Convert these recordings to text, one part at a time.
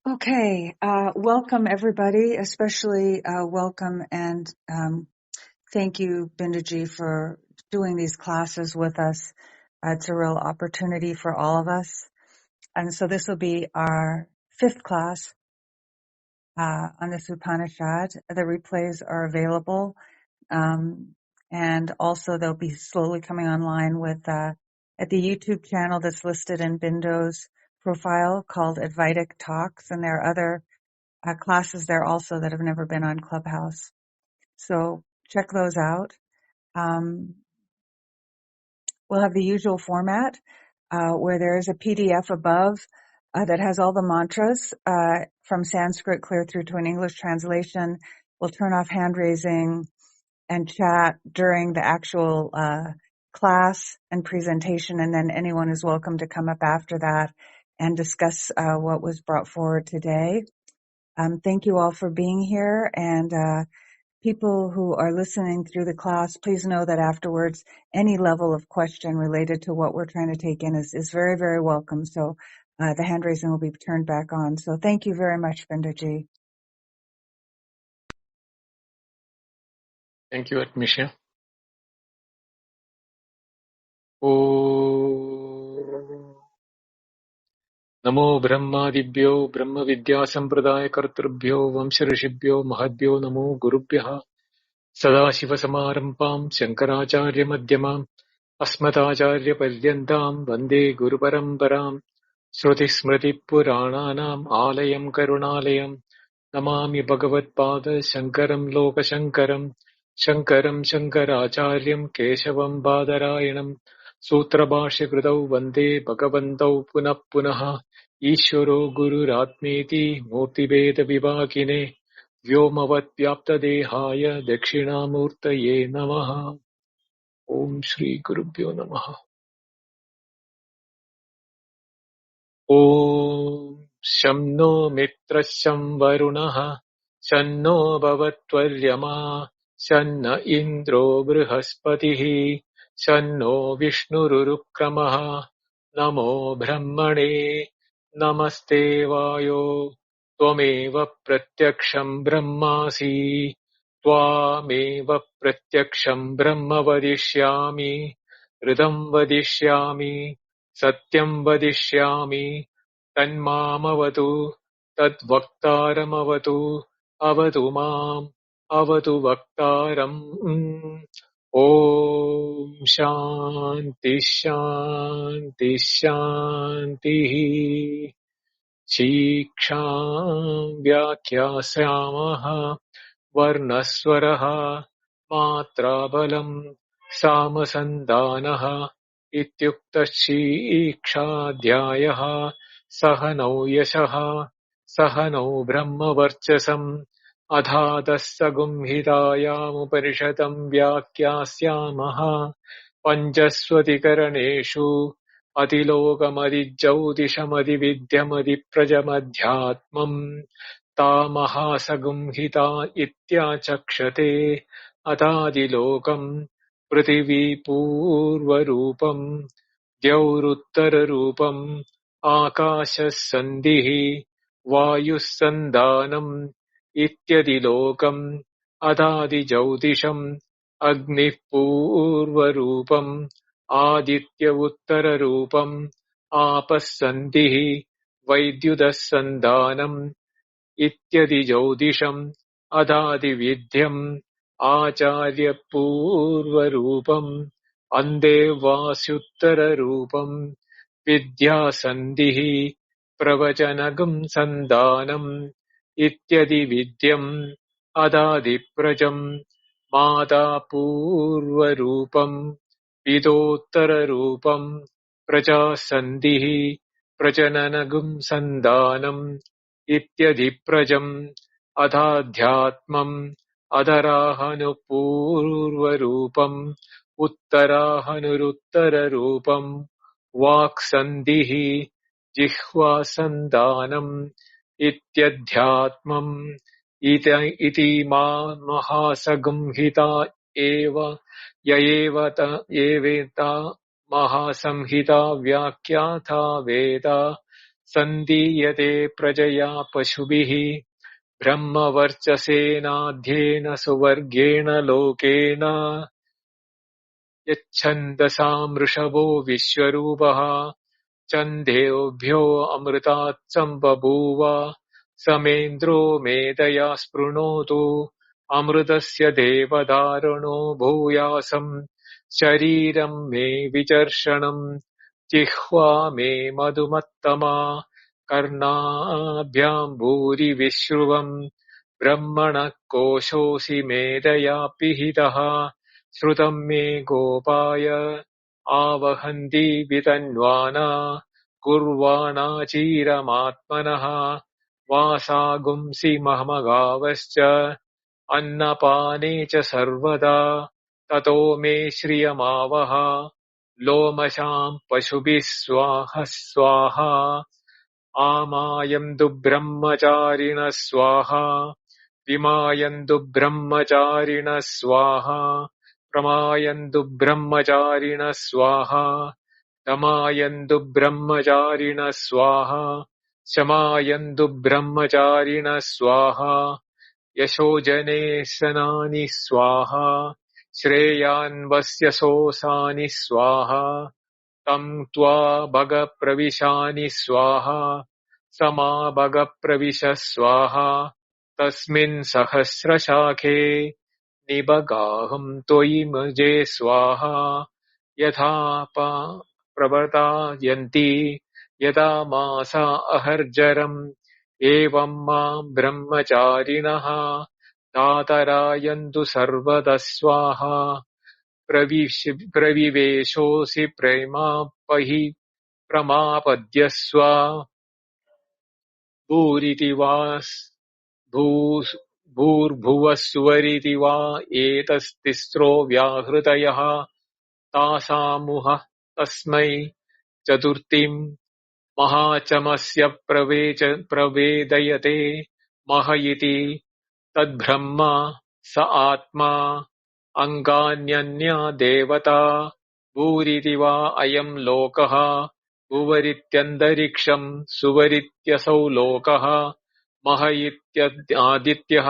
Okay, welcome everybody, especially welcome and thank you, Bindaji, for doing these classes with us. It's a real opportunity for all of us. And so this will be our fifth class on this Upanishad. The replays are available. And also they'll be slowly coming online with at the YouTube channel that's listed in Bindo's profile called Advaitic Talks, and there are other classes there also that have never been on Clubhouse. So check those out. We'll have the usual format where there is a PDF above that has all the mantras from Sanskrit clear through to an English translation. We'll turn off hand raising and chat during the actual class and presentation, and then anyone is welcome to come up after that and discuss what was brought forward today. Thank you all for being here, and people who are listening through the class, please know that afterwards, any level of question related to what we're trying to take in is very, very welcome. So the hand raising will be turned back on. So thank you very much, Bindaji. Thank you, Admisha. Oh. Namo Brahmadibhyo Brahma Vidya Sampradaya Kartrubhyo Vamsharishibhyo Mahadbhyo Namo Gurubhyaha Sadashiva Samarambam Shankaracharya Madhyamam Asmatacharya Paryantam Vande Guru Paramparam Shruti Smriti Purananam Alayam Karunalayam Namami Bhagavad Pada Shankaram Loka Shankaram Shankaram Shankaracharyam Keshavam Badarayanam Sutra Bhashya Kritau Vande Bhagavantau Punah Punaha Ishvaro Guru Ratmeti Murti Veda Vivakine Vyomavad Vyapta Dehaya Dakshinamurtaye Namaha Om Shri Gurubhyo Namaha Om Sham No Mitra Sham Varunaha Shanno Bhavatvaryama Shanna Indro Brihaspatihi Shanno Vishnurukramaha Namo Brahmane Namaste Vayo Tvameva Pratyaksham Brahmasi Tvameva Pratyaksham Brahma Vadishyami Ridam Vadishyami Satyam Vadishyami Tanmamavatu Tadvaktaramavatu Avatu Mam Avatu Vaktaram Om Shanti Shanti Shanti Siksham Vyakhyasamaha Varnaswaraha Matrabalam Samasandanaha Ityuktashikshadhyayaha Sahanau Yashaha Sahanau Brahmavarchasam Adhadasagum Hitayam Upanishatam Vyakyasamaha Panchaswatikaraneshu Atilokamadijjaudishamadividyamadiprajamadhyatmam Tamahasagum hita ityachakshate Atadilokam Prithvi Purvarupam Dyauruttararupam Akashasandhihi Vayusandanam Ityadilokam Adadijyaudisham Agnih Purvarupam Aditya Uttararupam Apasandhihi Vaidyudasandanam Ityadi Jyotisham Adadi Vidyam Acharya Purva Rupam Ande Vasyuttara Rupam Vidya Sandhihi Pravachanagam Sandanam Ityadi Vidyam Adadi Prajam Mata Purva Rupam Vidottara Rupam Praja Sandhihi Prajananagam Sandanam Ityadhiprajam Adhadhyatmam Adarahanupurvarupam Uttarahanuruttararupam Vaksandhihi Jihvasandanam Ityadhyatmam Iti mahasagam hita eva Yayevata Mahasamhita Vyakyatha Veda सन्दीयते प्रजया पशुभिः ब्रह्मवर्चसेनाध्येन सुवर्गेण Loken यच्छन्दसामृषभो विश्वरूपः छन्देभ्यो अमृतात् सम्बभूव समेन्द्रो मेधया स्पृणोतु अमृतस्य देवदारुणो भूयासम् शरीरम् मे विचर्षणम् जिह्वा मे मधुमत्तमा कर्णाभ्याम् भूरि विश्रुवम् ब्रह्मणः कोशोऽसि मेधया पिहितः श्रुतम् मे गोपाय आवहन्ति वितन्वाना कुर्वाणा चीरमात्मनः वासागुंसि महमगावश्च अन्नपाने च सर्वदा ततो मे श्रियमावह लोमशाम् पशुभिः स्वाहा स्वाहा आमायन्तु ब्रह्मचारिणः स्वाहा विमायन्तु ब्रह्मचारिणः स्वाहा प्रमायन्तु ब्रह्मचारिणः स्वाहा दमायन्तु ब्रह्मचारिणः स्वाहा शमायन्तु ब्रह्मचारिणः स्वाहा यशोजने सनानि स्वाहा श्रेयान्वस्य सोऽसानि स्वाहा तम् त्वा भग प्रविशानि स्वाहा समा भग प्रविश स्वाहा तस्मिन् सहस्रशाखे निबगाहम् त्वयि मुजे स्वाहा यथा प्रवर्तायन्ति यदा मासा अहर्जरम् एवम् माम् ब्रह्मचारिणः तातरायन्तु सर्वतः स्वाहा प्रविवेशोऽसि प्रेमापहि प्रमापद्यस्व भूरिति वा भूर्भुवः सुवरिति वा एतस्तिस्रो व्याहृतयः तासामुहः तस्मै चतुर्थीम् महाचमस्य प्रवेदयते मह इति तद्ब्रह्म स आत्मा अङ्गान्यन्या देवता भूरिति वा अयम् लोकः भुवरित्यन्तरिक्षम् सुवरित्यसौ लोकः मह इत्यादित्यः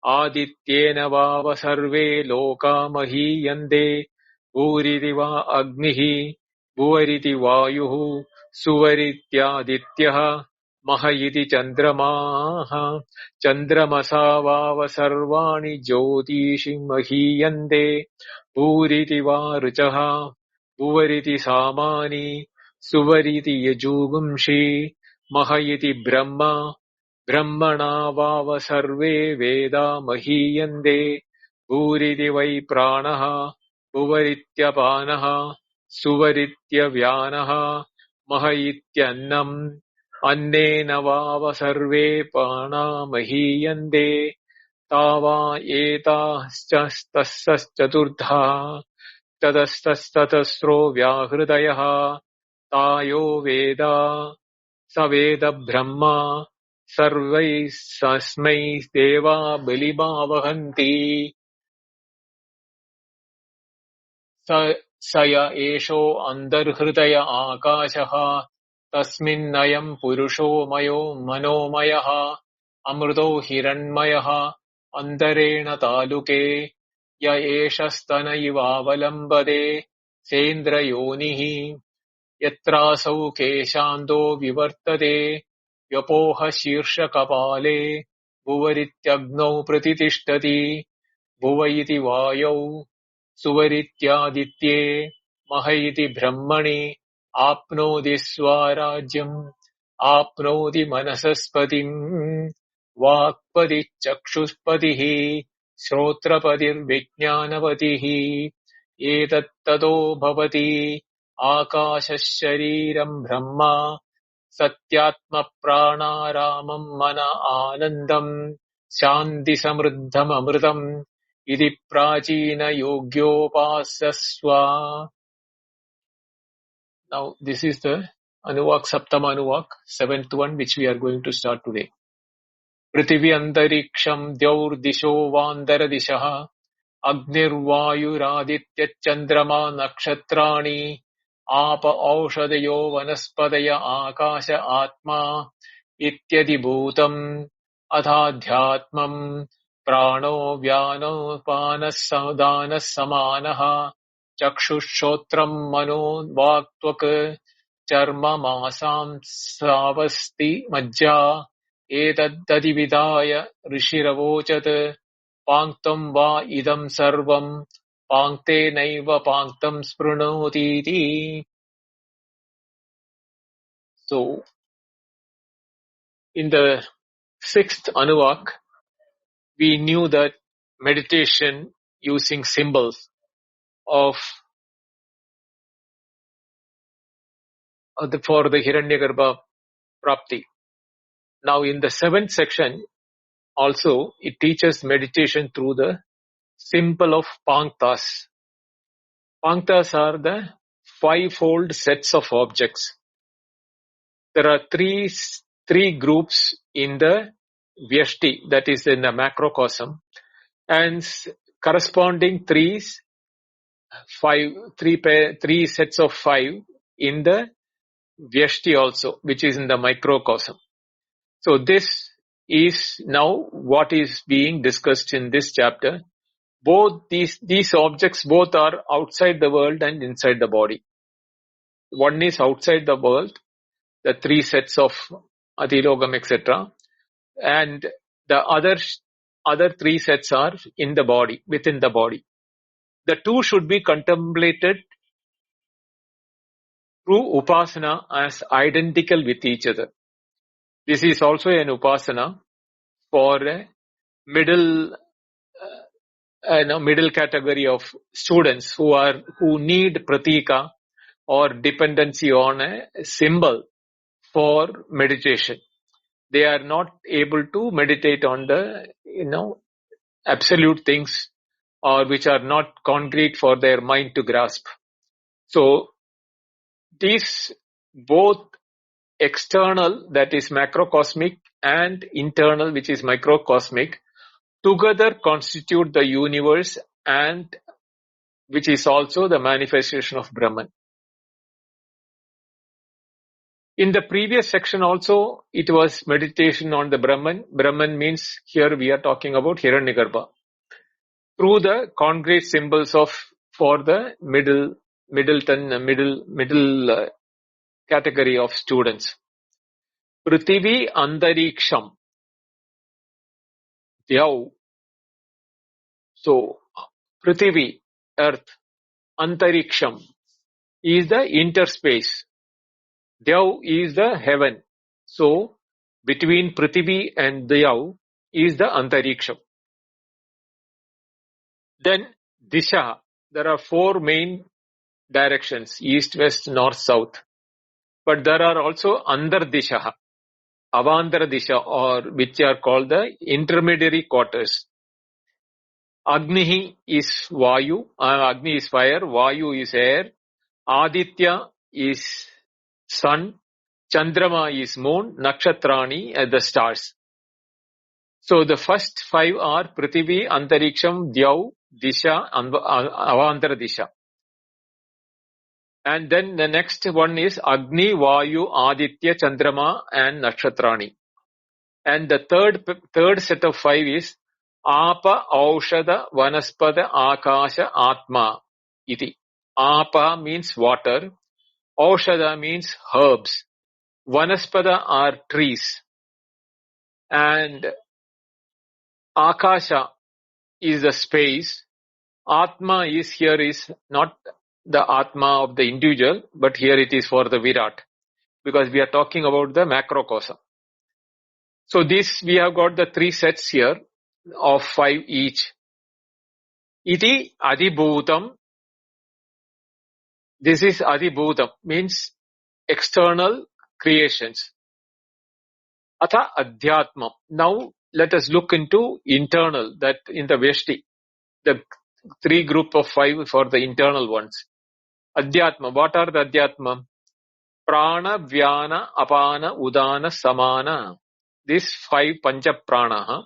आदित्येन वाव सर्वे लोका महीयन्ते भूरिति वा अग्निः भुवरिति वायुः सुवरित्यादित्यः मह इति चन्द्रमाः चन्द्रमसा वाव सर्वाणि ज्योतिषि महीयन्ते भूरिति वा ऋचः भुवरिति सामानि सुवरिति यजुगुंषि मह इति ब्रह्म ब्रह्मणा वाव सर्वे वेदा महीयन्ते भूरिति वै प्राणः भुवरित्यपानः सुवरित्यव्यानः मह इत्यन्नम् अन्नेन वाव सर्वे प्राणा महीयन्ते तावा एताश्चतुर्धा ततस्ततस्रो व्याहृतयः तायो वेदा स वेद ब्रह्मा सर्वैस्तस्मै देवा बलिमावहन्ति स य एषो अन्तर्हृदय आकाशः तस्मिन्नयम् पुरुषो मनोमयः अमृतो हिरण्मयः अन्तरेण तालुके य एष स्तन इवावलम्बते सेन्द्रयोनिः यत्रासौ केशान्तो विवर्तते व्यपोह शीर्षकपाले भुवरित्यग्नौ प्रतितिष्ठति भुव इति वायौ सुवरित्यादित्ये मह इति ब्रह्मणि आप्नोति स्वराज्यम् आप्नोति मनसस्पतिम् वाक्पतिश्चक्षुष्पतिः श्रोत्रपतिर्विज्ञानपतिः एतत्ततो भवति आकाशः शरीरम् ब्रह्म सत्यात्मप्राणारामम् मन आनन्दम् शान्तिसमृद्धममृतम् इति प्राचीनयोग्योपासस्व. Now this is the Anuvak, Saptama Anuvak, seventh one which we are going to start today. पृथिवी अन्तरिक्षम् द्यौर्दिशो वान्तरदिशः अग्निर्वायुरादित्यश्चन्द्रमा नक्षत्राणि आप औषधयो वनस्पतय आकाश आत्मा इत्यधिभूतम् अथाध्यात्मम् प्राणो व्यानो पानः दानः समानः चक्षुश्रोत्रम् मनो वाक्त्वक् चर्म मांसांस्त्रावस्ति मज्जा एतदधिविधाय ऋषिरवोचत् पाङ्क्तं वा इदं सर्वं पाङ्क्तेनैव पाङ्क्तं स्पृणोतीति. So, in the sixth Anuvak, we knew that meditation using symbols of for the Hiranyagarbha Prapti. Now, in the seventh section, also it teaches meditation through the symbol of Panktas. Panktas are the fivefold sets of objects. There are three groups in the Vyashti, that is in the macrocosm, and corresponding three sets of five in the Vyashti also, which is in the microcosm. So this is now what is being discussed in this chapter. Both these objects both are outside the world and inside the body. One is outside the world, the three sets of Adilogam, etc. And the other three sets are in the body, within the body. The two should be contemplated through upasana as identical with each other. This is also an upasana for a middle category of students who need pratika or dependency on a symbol for meditation. They are not able to meditate on the absolute things, or which are not concrete for their mind to grasp. So these both external, that is macrocosmic, and internal, which is microcosmic, together constitute the universe, and which is also the manifestation of Brahman. In the previous section also, it was meditation on the Brahman. Brahman means here we are talking about Hiranyagarbha. Through the concrete symbols for the middle category of students. Prithvi Antariksham. Dyav. So, Prithvi, earth, Antariksham is the interspace. Dyav is the heaven. So, between Prithvi and Dyav is the Antariksham. Then, Disha. There are four main directions: east, west, north, south. But there are also Andar Disha, Avandara Disha, or which are called the intermediary quarters. Agni is Vayu, Agni is fire, Vayu is air, Aditya is sun, Chandrama is moon, Nakshatrani are the stars. So the first five are Prithvi, Antariksham, Dyav, Disha, Avandara Disha. And then the next one is Agni, Vayu, Aditya, Chandrama and Nakshatrani. And the third set of five is Apa, Aushada, Vanaspada, Akasha, Atma. Iti. Apa means water. Aushada means herbs. Vanaspada are trees. And Akasha is the space. Atma is not the Atma of the individual, but here it is for the Virat, because we are talking about the macrocosm. So this, we have got the three sets here of five each. Iti adibhutam. This is adibhutam, means external creations. Atha adhyatmam. Now let us look into internal, that in the Vyashti, the three group of five for the internal ones. Adhyatma. What are the adhyatma? Prana, Vyana, Apana, Udana, Samana. This five Pancha Prana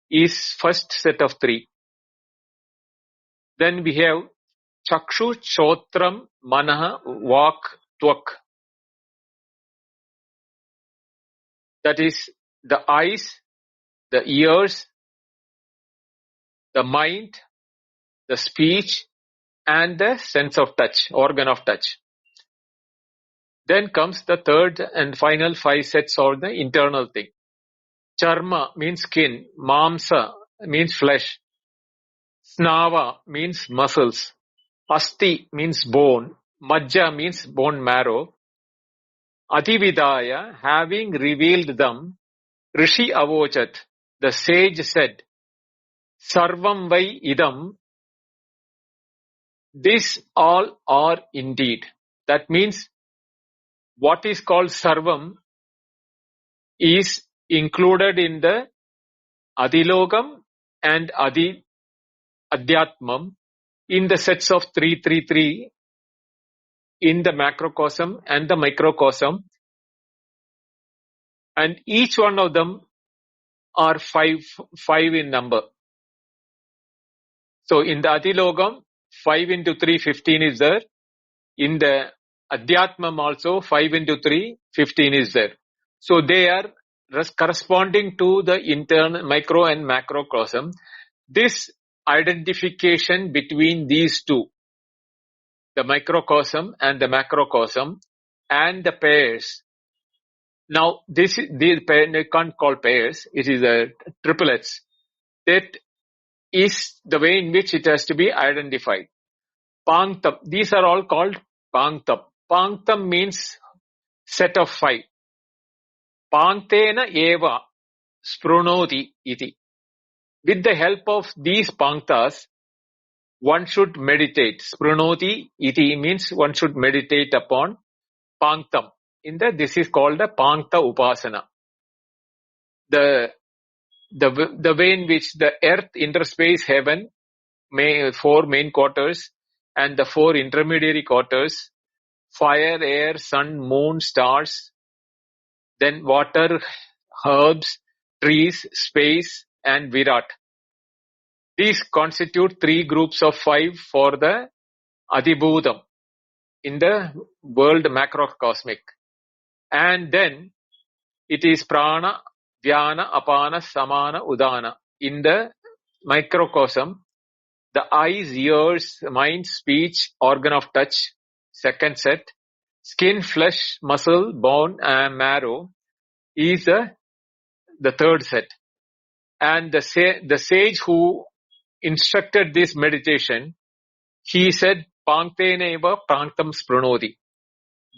is first set of three. Then we have Chakshu, Chotram, Manaha, Vak, Tvak. That is the eyes, the ears, the mind, the speech, and the sense of touch, organ of touch. Then comes the third and final 5 sets of the internal thing. Charma means skin, Mamsa means flesh, Snava means muscles, Asti means bone, Majja means bone marrow, Adividaya, having revealed them, Rishi Avochat, the sage said, Sarvam vai idam, this all are indeed. That means what is called Sarvam is included in the Adilogam and Adhyatmam in the sets of 333 in the macrocosm and the microcosm, and each one of them are five in number. So in the Adilogam, 5 into 3, 15 is there. In the Adhyatmam also 5 into 3, 15 is there. So they are corresponding to the internal micro and macrocosm. This identification between these two, the microcosm and the macrocosm, and the pairs. Now, these they can't call pairs. It is a triplets. That is the way in which it has to be identified. Pangtam. These are all called Pangtam. Pangtam means set of 5. Pangtena eva sprunoti iti. With the help of these Pangtas, one should meditate. Sprunoti iti means one should meditate upon Pangtam. This is called the Pangta Upasana. The way in which the earth interspace heaven, 4 main quarters, and the 4 intermediary quarters, fire, air, sun, moon, stars, then water, herbs, trees, space, and Virat. These constitute 3 groups of 5 for the Adibhudam in the world macrocosmic. And then it is Prana, Dhyana, Apana, Samana, Udana. In the microcosm, the eyes, ears, mind, speech, organ of touch, second set, skin, flesh, muscle, bone, and marrow is the third set. And the sage who instructed this meditation, he said, Pangtena eva pranktam sprunoti.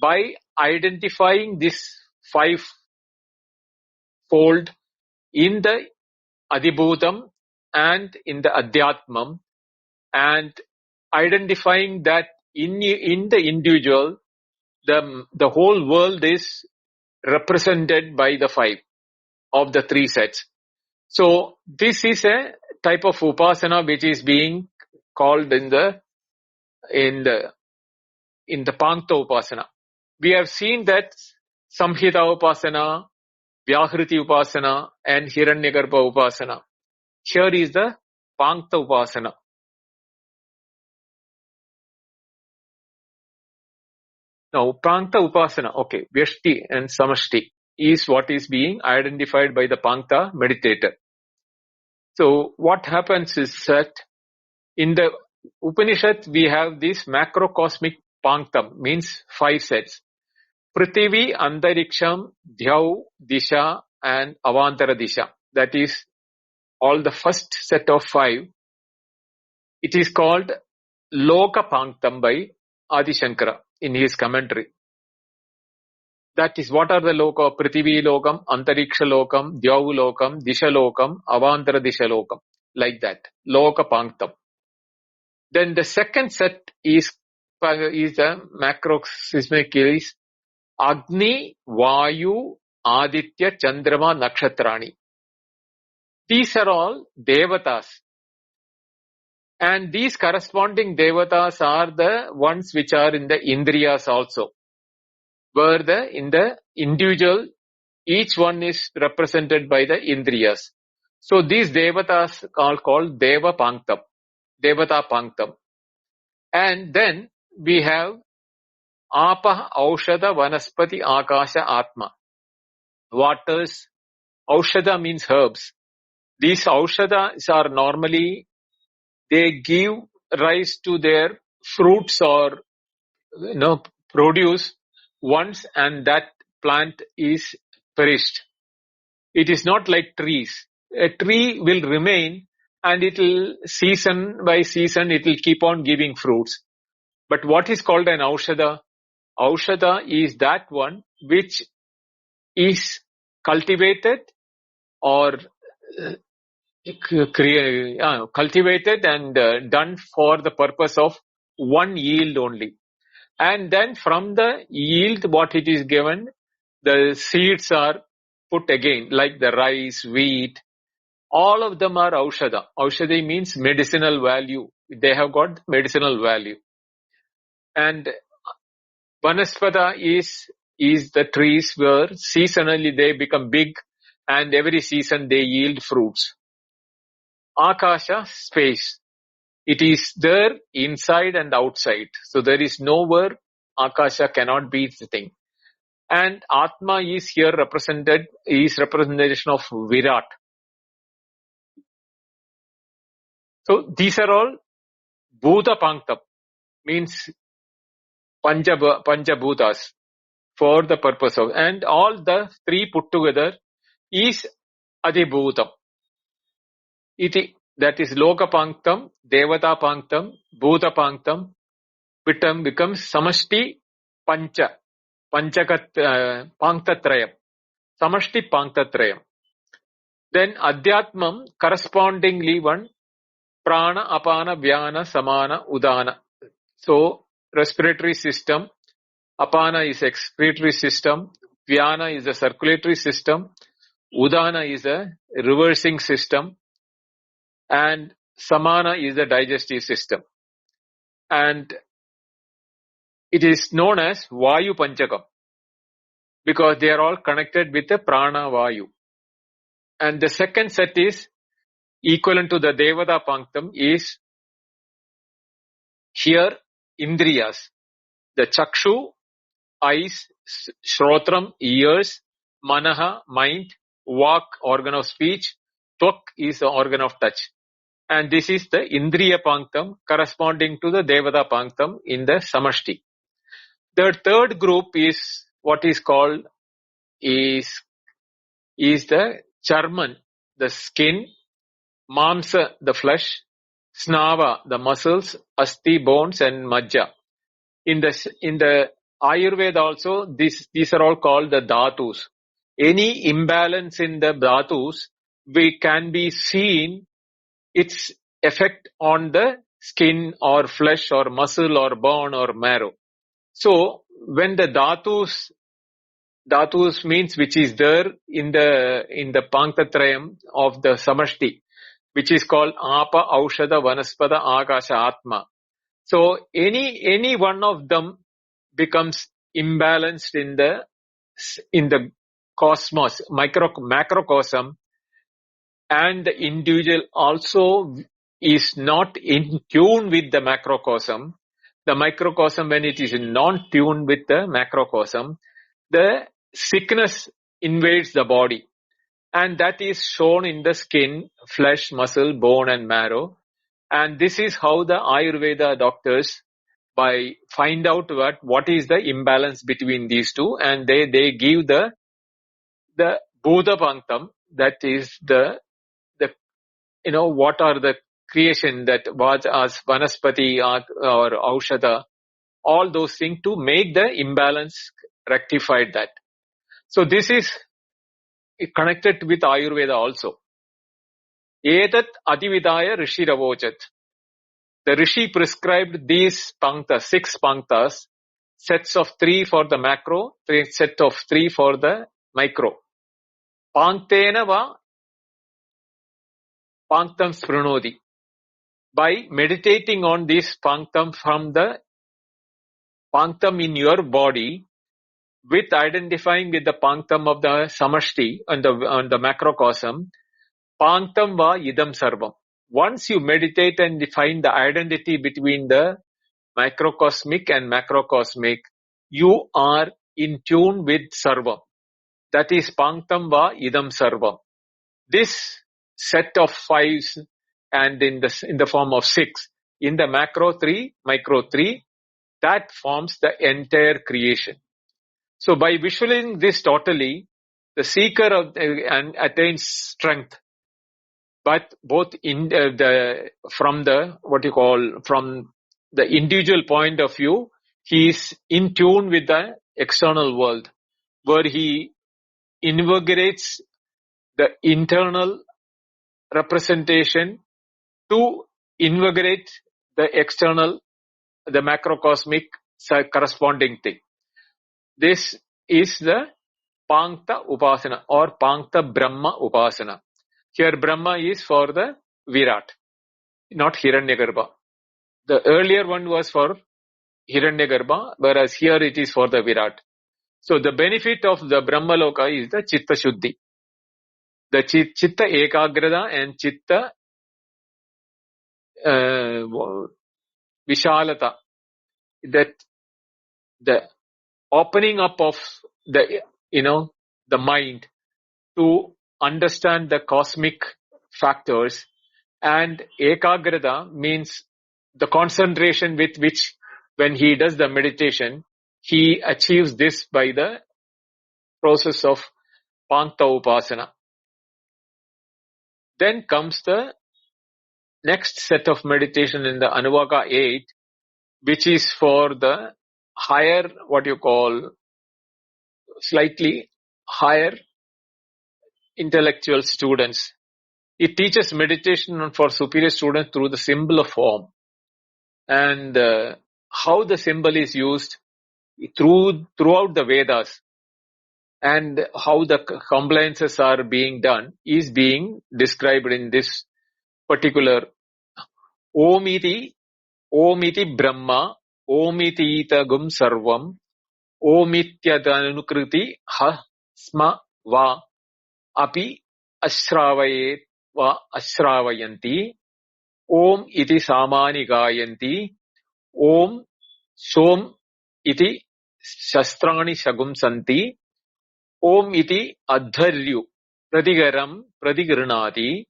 By identifying this 5-fold in the Adibhudam and in the Adhyatmam, and identifying that in the individual, the whole world is represented by the 5 of the 3 sets. So this is a type of upasana which is being called in the Pangta Upasana. We have seen that Samhita Upasana, Vyahriti Upasana, and Hiranyagarbha Upasana. Here is the Pangta Upasana. Now, Pangta Upasana, okay, Vyashti and Samashti is what is being identified by the Pangta meditator. So, what happens is that in the Upanishad, we have this macrocosmic Pangtam, means 5 sets. Prithvi, Antariksham, Dhyau, Disha, and Avantara Disha. That is all the first set of 5. It is called Loka Pangtam by Adi Shankara in his commentary. That is, what are the loka? Prithvi lokam, Antariksha lokam, Dhyau lokam, Disha lokam, Avantara Disha lokam. Like that. Loka Pangtam. Then the second set is the macrocosmic is Agni, Vayu, Aditya, Chandrama, Nakshatrani. These are all Devatas. And these corresponding Devatas are the ones which are in the Indriyas also. Where in the individual, each one is represented by the Indriyas. So these Devatas are called Deva Pangtam, Devata Pangtam. And then we have Apa, Aushada, Vanaspati, Akasha, Atma. Waters. Aushada means herbs. These Aushadas are normally, they give rise to their fruits or produce once and that plant is perished. It is not like trees. A tree will remain and it will season by season it will keep on giving fruits. But what is called an Aushada? Aushada is that one which is cultivated or cultivated and done for the purpose of one yield only. And then from the yield what it is given, the seeds are put again, like the rice, wheat, all of them are Aushada. Aushada means medicinal value. They have got medicinal value. And Vanaspada is the trees where seasonally they become big and every season they yield fruits. Akasha, space. It is there inside and outside. So there is nowhere Akasha cannot be the thing. And Atma is here represented, is representation of Virat. So these are all Bhuta Panktam, means Panchabhutas, for the purpose of, and all the three put together is Adibhutam. That is Loka Panktam, Devata Panktam, Bhuta Panktam, becomes Samashti Pancha, Panktatrayam, Samashti Panktatrayam. Then Adhyatmam, correspondingly one, Prana, Apana, Vyana, Samana, Udana. So, respiratory system, Apana is excretory system, Vyana is a circulatory system, Udana is a reversing system, and Samana is the digestive system. And it is known as Vayu Panchakam because they are all connected with the Prana Vayu. And the second set is equivalent to the Devata Panktam is here Indriyas, the Chakshu, eyes, Shrotram, ears, Manaha, mind, Vak, organ of speech, Tvak is the organ of touch. And this is the Indriya Panktam corresponding to the Devata Panktam in the Samashti. The third group is what is called is the Charman, the skin, Mamsa, the flesh, Snava, the muscles, Asti, bones, and Majja. In the Ayurveda also, these are all called the Dhatus. Any imbalance in the Dhatus, we can be seen its effect on the skin or flesh or muscle or bone or marrow. So when the Dhatus means which is there in the Panktatrayam of the Samashti, which is called Apa, Aushada, Vanaspada, Akasha, Atma. So any one of them becomes imbalanced in the cosmos, macrocosm, and the individual also is not in tune with the macrocosm. The microcosm, when it is non-tuned with the macrocosm, the sickness invades the body. And that is shown in the skin, flesh, muscle, bone, and marrow. And this is how the Ayurveda doctors find out what is the imbalance between these two, and they give the Bhuta Panktam, that is the what are the creation that was as Vanaspati or Aushada, all those things to make the imbalance rectified that. So this is connected with Ayurveda also. Etat Adividaya Rishi Ravochat. The Rishi prescribed these panktas, 6 panktas, sets of 3 for the macro, set of 3 for the micro. Panktena va panktam spranodi. By meditating on this panktam from the panktam in your body, with identifying with the panktam of the samashti on the macrocosm, panktam va idam sarvam. Once you meditate and find the identity between the microcosmic and macrocosmic, you are in tune with Sarvam. That is Panktam Va Idam Sarvam. This set of fives and in the form of six, in the macro three, micro three, that forms the entire creation. So by visualizing this totally, the seeker and attains strength, but both in from the individual point of view, he is in tune with the external world, where he invigorates the internal representation to invigorate the external, the macrocosmic corresponding thing. This is the Pankta Upasana or Pankta Brahma Upasana. Here Brahma is for the Virat, not Hiranyagarbha. The earlier one was for Hiranyagarbha, whereas here it is for the Virat. So the benefit of the Brahma Loka is the Chitta Shuddhi. The Chitta Ekagrata and Chitta Vishalata. That the opening up of the mind to understand the cosmic factors, and ekagrata means the concentration with which when he does the meditation, he achieves this by the process of Pankta Upasana. Then comes the next set of meditation in the Anuvaka 8, which is for the higher, slightly higher intellectual students. It teaches meditation for superior students through the symbol of form, and how the symbol is used throughout the Vedas, and how the compliances are being done is being described in this particular Om iti Brahma, Om iti Itagum Sarvam, Om ityadanukruti ha sma va api ashravayet va ashravayanti, Om iti samani gayanti, Om som iti shastrani shagum santi, Om iti adharyu pradigaram pradigranati,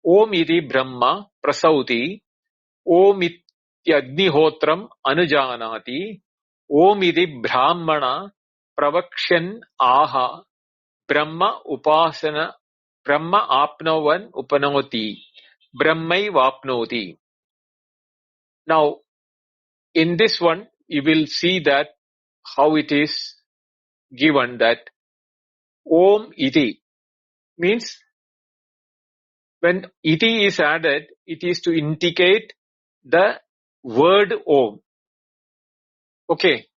Om iti Brahma prasauti, Om ityadnihotram anujanati, Om iti Brahmana pravakshan aha, Brahma upasana, Brahma apnavan upanoti, Brahmai vapnoti. Now, in this one, you will see that how it is given that Om iti means when iti is added, it is to indicate the word Om. Okay.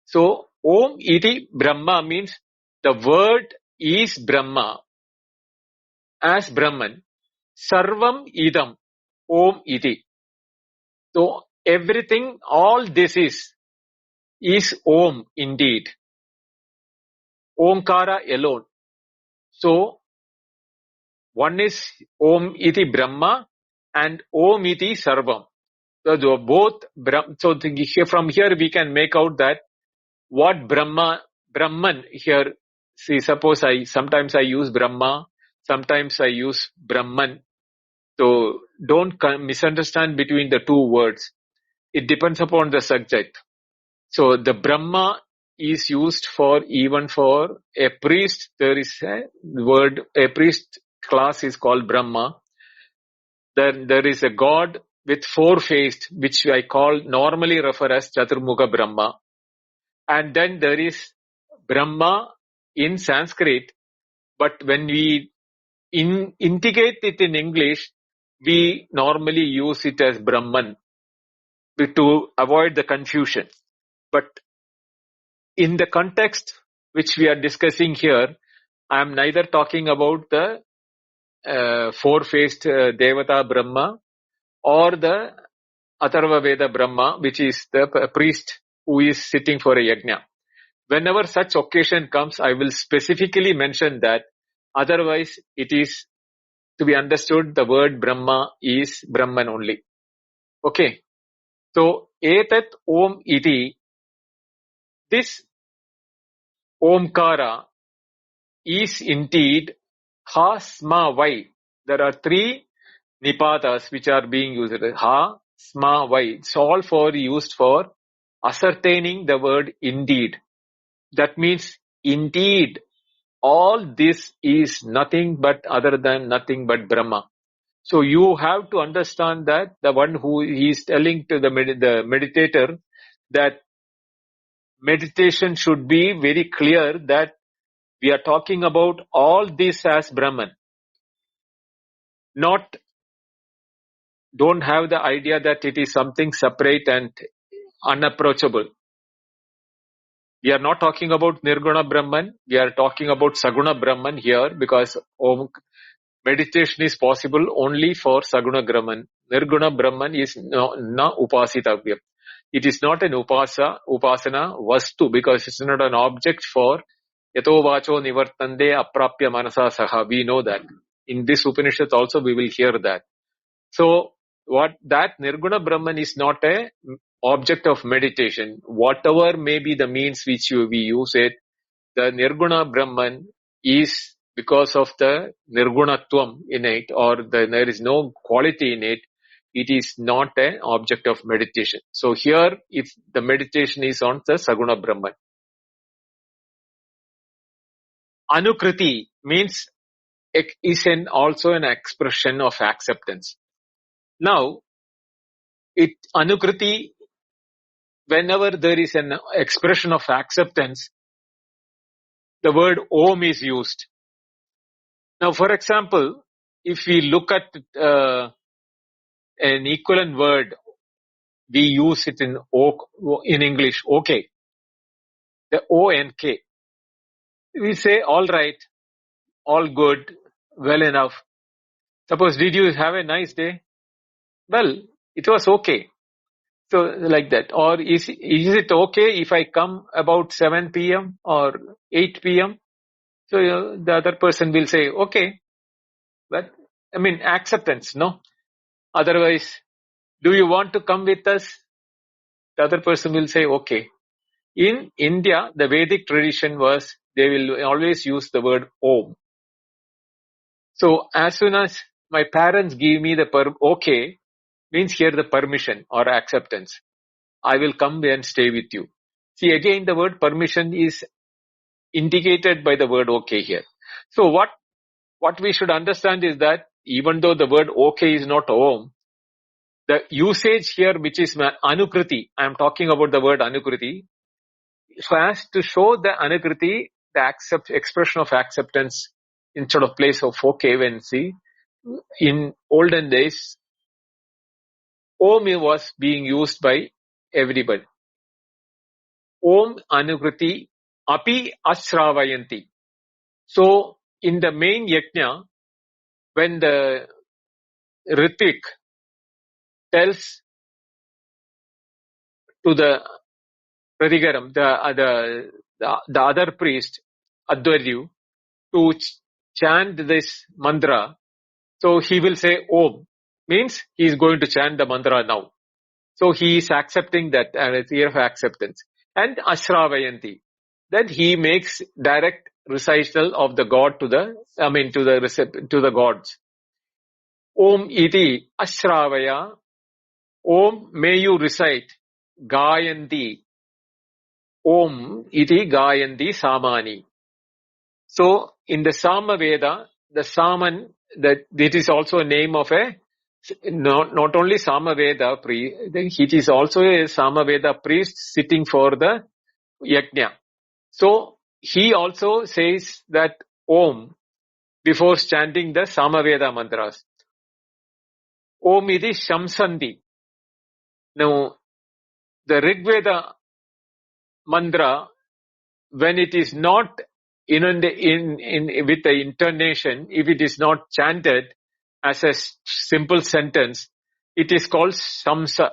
So, Om iti Brahma means the word is Brahma as Brahman. Sarvam idam Om iti. So, everything, all this is Om indeed. Omkara alone. So, one is Om iti Brahma and Om iti Sarvam. So, both, so from here we can make out that what Brahman here, see, suppose sometimes I use Brahma, sometimes I use Brahman. So don't misunderstand between the two words. It depends upon the subject. So the Brahma is used even for a priest. There is a word, a priest class is called Brahma. Then there is a god with four-faced, which I normally refer as Chaturmukha Brahma. And then there is Brahma in Sanskrit, but when we integrate it in English, we normally use it as Brahman to avoid the confusion. But in the context which we are discussing here, I am neither talking about the four-faced Devata Brahma or the Atharva Veda Brahma, which is the priest who is sitting for a yajna. Whenever such occasion comes, I will specifically mention that. Otherwise, it is to be understood the word Brahma is Brahman only. Okay. So, etat om iti, this omkara is indeed ha, sma, vai. There are three nipatas which are being used. Ha, sma, vai. It's all used for ascertaining the word indeed. That means indeed all this is nothing but other than nothing but Brahma. So you have to understand that the one who is telling to the meditator that meditation should be very clear that we are talking about all this as Brahman. Don't have the idea that it is something separate and unapproachable. We are not talking about Nirguna Brahman. We are talking about Saguna Brahman here because meditation is possible only for Saguna Brahman. Nirguna Brahman is na upasitavya. It is not an upasana vastu because it's not an object for yato vacho nivartande aprapya manasa saha. We know that. In this Upanishad also we will hear that. So what that Nirguna Brahman is not a object of meditation. Whatever may be the means which we use it, the Nirguna Brahman is because of the Nirgunatvam in it, or there is no quality in it. It is not an object of meditation. So here, if the meditation is on the Saguna Brahman. Anukriti means is also an expression of acceptance. Now, Anukriti, whenever there is an expression of acceptance, the word Om is used. Now, for example, if we look at an equivalent word, we use it in English, okay. The O and K. We say, all right, all good, well enough. Suppose, did you have a nice day? Well, it was okay. So, like that. Or is it okay if I come about 7 p.m. or 8 p.m.? So, the other person will say, okay. But, acceptance, no? Otherwise, do you want to come with us? The other person will say, okay. In India, the Vedic tradition was, they will always use the word Om. So as soon as my parents give me the okay, means here the permission or acceptance. I will come and stay with you. See, again, the word permission is indicated by the word okay here. So what we should understand is that even though the word okay is not Om, the usage here, which is Anukriti, I am talking about the word Anukriti, so as to show the Anukriti, the expression of acceptance instead of place of okay. When see, in olden days, Om was being used by everybody. Om Anukriti api asravayanti. So in the main yajna, when the Ritik tells to the Pradigaram, the other priest, Advaryu, to chant this mantra, so he will say Om, means he is going to chant the mantra now. So he is accepting that, and it's here of acceptance. And Ashravayanti, then he makes direct recital of the God to the gods. Om iti Ashravaya, Om may you recite, Gayanti, Om iti Gayanti Samani. So in the Sama Veda, the Saman, that it is also a name of not only Samaveda priest, it is also a Samaveda priest sitting for the yajna. So he also says that Om before chanting the Samaveda mantras. Om iti Shamsandi. Now, the Rigveda mantra, when it is not with the intonation, if it is not chanted as a simple sentence, it is called Shamsa.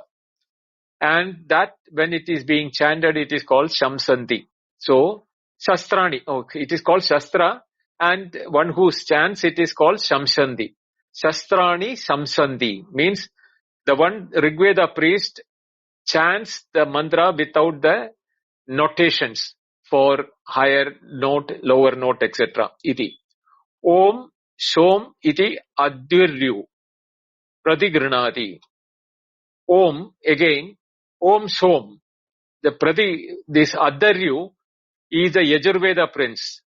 And that when it is being chanted, it is called Shamsanti. So, Shastrani, it is called Shastra, and one who chants, it is called Shamsandi. Shastrani Shamsandi means the one Rigveda priest chants the mantra without the notations for higher note, lower note, etc. Iti. Om Shom iti Adhiryu Pradigranati. Om again. Om Shom. This Adharyu is a Yajurveda priest.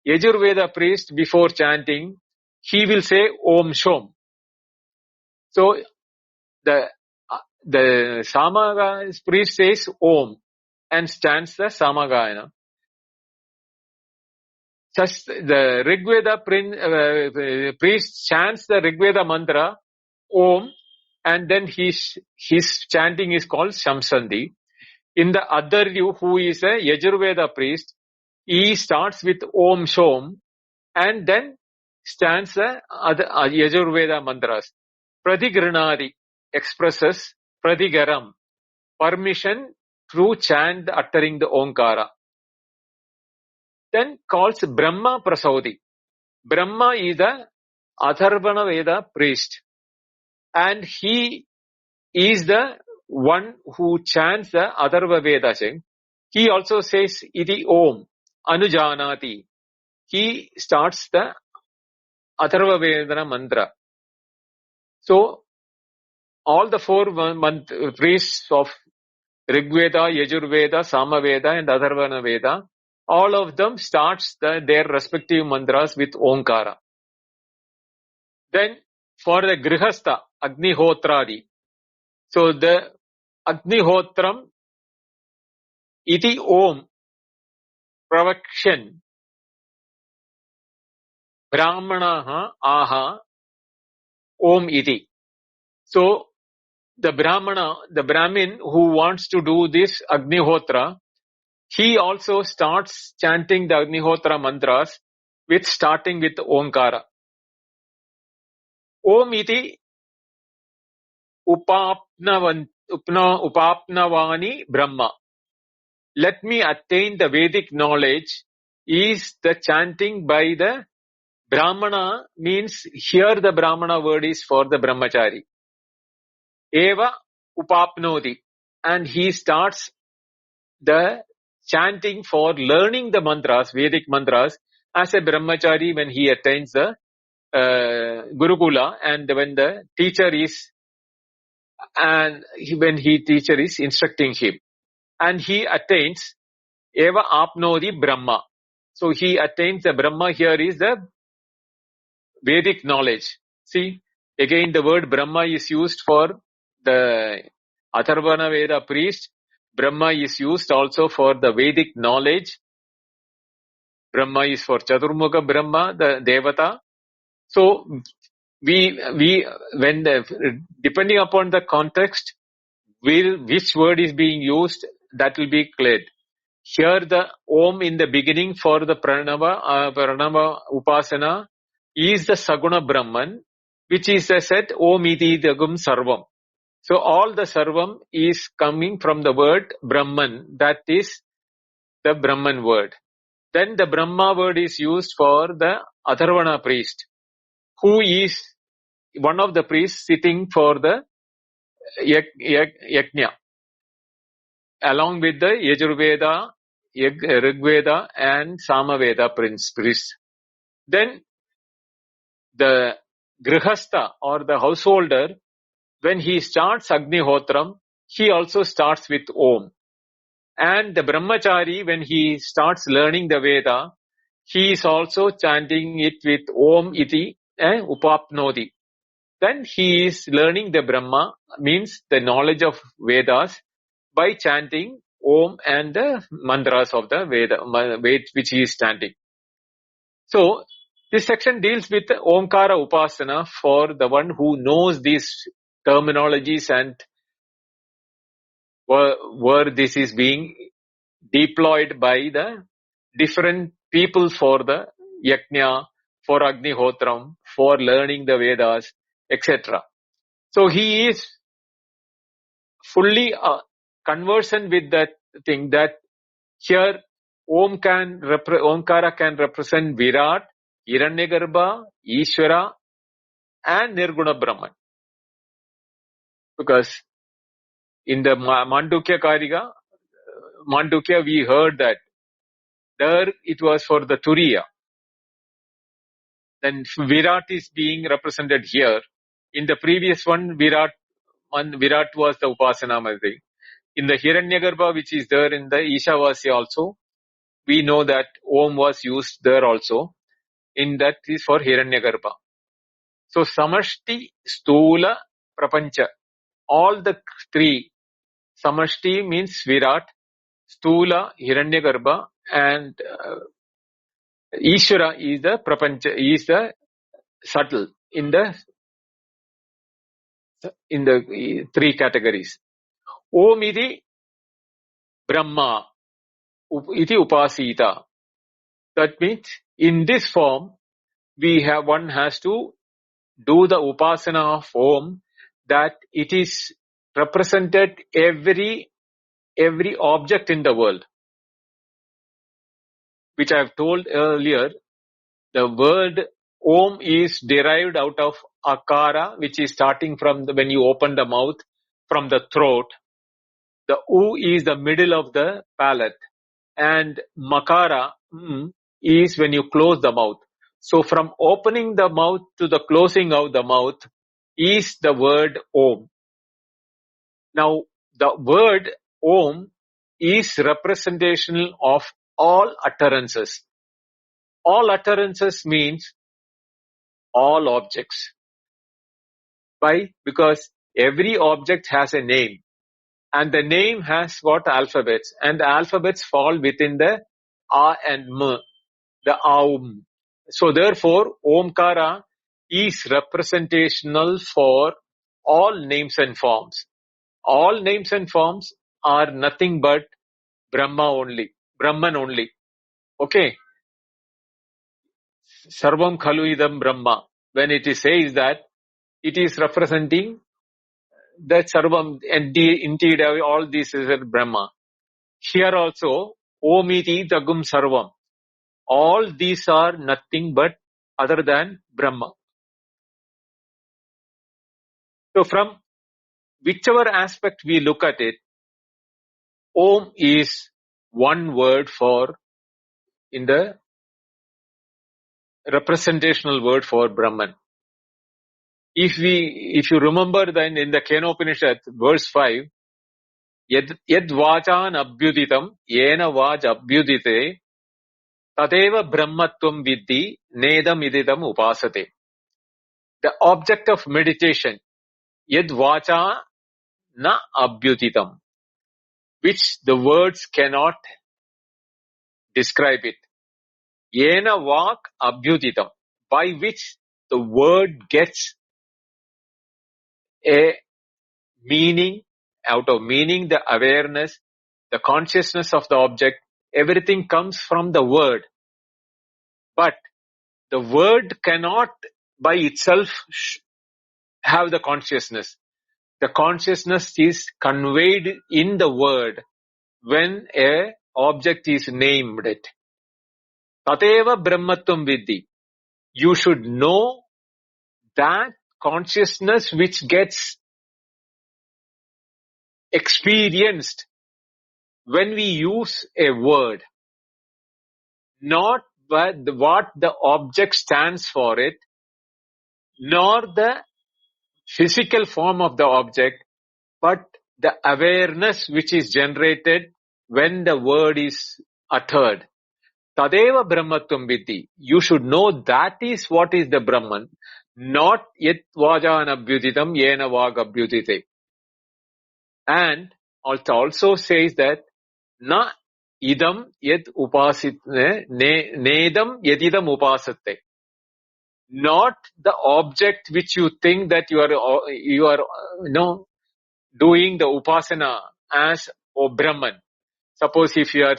Yajurveda priest, before chanting, he will say Om Shom. So the Samagaya priest says Om and stands the Samagayana. Just the Rigveda priest chants the Rigveda mantra Om, and then his chanting is called Shamsandi. In the Adharyu, who is a Yajurveda priest, he starts with Om Shom and then stands the Yajurveda mantras. Pradigranadi expresses Pradigaram, permission through chant uttering the Omkara. Then calls Brahma Prasaudi. Brahma is the Atharvana Veda priest, and he is the one who chants the Atharva Veda. He also says Iti Om Anujanati. He starts the Atharva Veda mantra. So all the four priests of Rigveda, Yajurveda, Samaveda and Atharvana Veda, all of them starts their respective mantras with Omkara. Then for the Grihastha, Agnihotradi. So the Agnihotram iti Om Pravakshan Brahmanaha Aha Om iti. So the Brahmin who wants to do this Agnihotra, he also starts chanting the Agnihotra mantras starting with Omkara. Om iti Upapnavani Brahma. Let me attain the Vedic knowledge is the chanting by the Brahmana, means here the Brahmana word is for the Brahmachari. Eva Upapnodi. And he starts the chanting for learning the mantras, Vedic mantras, as a Brahmachari when he attains the Gurukula, and when the teacher is teacher is instructing him, and he attains Eva Apnodi Brahma. So he attains the Brahma. Here is the Vedic knowledge. See, again the word Brahma is used for the Atharvana Veda priest. Brahma is used also for the Vedic knowledge. Brahma is for Chaturmukha Brahma, the Devata. So depending upon the context, which word is being used, that will be clear. Here the Om in the beginning for the Pranava Upasana is the Saguna Brahman, which is said Om iti dagum sarvam. So all the sarvam is coming from the word Brahman, that is the Brahman word. Then the Brahma word is used for the Atharvana priest, who is one of the priests sitting for the Yajna, along with the Yajurveda, Rigveda and Samaveda priests. Then the Grihastha or the householder, when he starts Agnihotram, he also starts with Om. And the Brahmachari, when he starts learning the Veda, he is also chanting it with Om iti Upapnodi. Then he is learning the Brahma, means the knowledge of Vedas, by chanting Om and the mantras of the Veda, which he is chanting. So, this section deals with Omkara Upasana for the one who knows these terminologies and where this is being deployed by the different people for the Yajna, for Agnihotram, for learning the Vedas, etc. So he is fully conversant with that thing, that here Omkara can represent Virat, Hiranyagarbha, Ishvara and Nirguna Brahman. Because In the Mandukya Karika, Mandukya, we heard that there it was for the Turiya. Then Virat is being represented here. In the previous one, Virat was the Upasana Madhya. In the Hiranyagarbha, which is there in the Ishavasya also, we know that Om was used there also. In that is for Hiranyagarbha. So Samashti, Stula, Prapancha. All the three. Samashti means Virat, Stula, Hiranyagarbha, and Ishvara is the Prapancha, is the subtle in the three categories. Om iti Brahma, iti Upasita. That means in this form, one has to do the Upasana of Om, that it is represented every object in the world. Which I have told earlier, the word Om is derived out of Akara, which is starting from when you open the mouth, from the throat. The U is the middle of the palate. And Makara is when you close the mouth. So from opening the mouth to the closing of the mouth is the word Om. Now, the word Om is representational of all utterances. All utterances means all objects. Why? Because every object has a name. And the name has what? Alphabets. And the alphabets fall within the A and M, the Aum. So therefore, Omkara is representational for all names and forms. All names and forms are nothing but Brahman only. Okay? Sarvam khalu idam Brahma. When it says that, it is representing that Sarvam, and indeed all this is Brahma. Here also, Omiti Tagum Sarvam. All these are nothing but other than Brahma. So from whichever aspect we look at it, Om is one word for, in the representational word for Brahman. If you remember then in the Kenopanishad, verse 5, Yad vachan abhyuditam, yena vach abhyudite, tadeva brahmatvam vidhi, nedam ididam upasate. The object of meditation, yad vacha na abhyuditam, which the words cannot describe it. Yena vak abhyuditam, by which the word gets a meaning, out of meaning, the awareness, the consciousness of the object, everything comes from the word. But the word cannot by itself have the consciousness. The consciousness is conveyed in the word when a object is named it. Tateva brahmatvam vidhi. You should know that consciousness which gets experienced when we use a word, not what the object stands for it, nor the physical form of the object, but the awareness which is generated when the word is uttered. Tadeva brahmatvam vidhi. You should know that is what is the Brahman, not yet vajan abhyuditam yena vag abhyudite. And also says that na idam yet upasit nedam yedidam upasate. Not the object which you think that you are doing the upasana as Brahman. Suppose if you are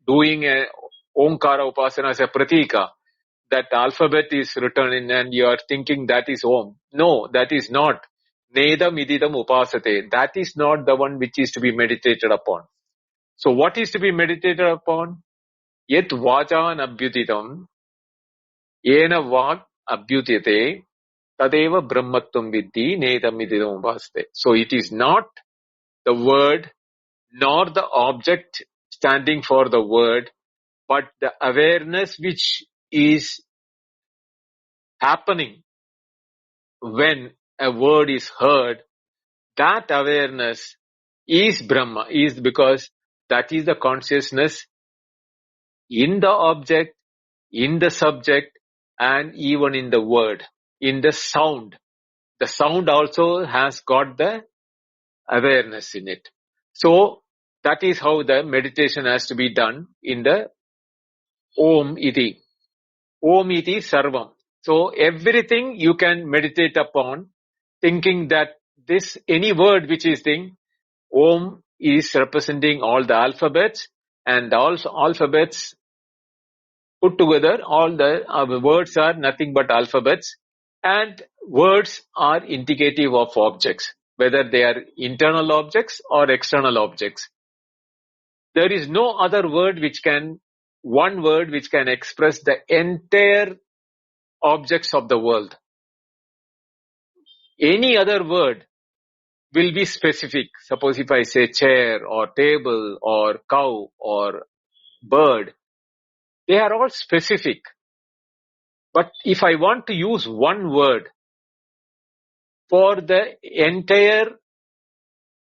doing a Omkara upasana as a pratika, that alphabet is written in and you are thinking that is Om. No, that is not. Nedam ididam upasate. That is not the one which is to be meditated upon. So what is to be meditated upon? Yet vajan abhyuditam, yena vak abhyudite, Tadeva brahmatvam viddhi nedam ididam upaste. So it is not the word nor the object standing for the word, but the awareness which is happening when a word is heard. That awareness is Brahma, is because that is the consciousness in the object, in the subject, and even in the word, in the sound. The sound also has got the awareness in it. So that is how the meditation has to be done in the Om Iti. Om Iti Sarvam. So everything you can meditate upon, thinking that this, any word which is thing, Om is representing all the alphabets, and all alphabets put together, all the words are nothing but alphabets, and words are indicative of objects, whether they are internal objects or external objects. There is no other word one word which can express the entire objects of the world. Any other word will be specific. Suppose if I say chair or table or cow or bird, they are all specific. But if I want to use one word for the entire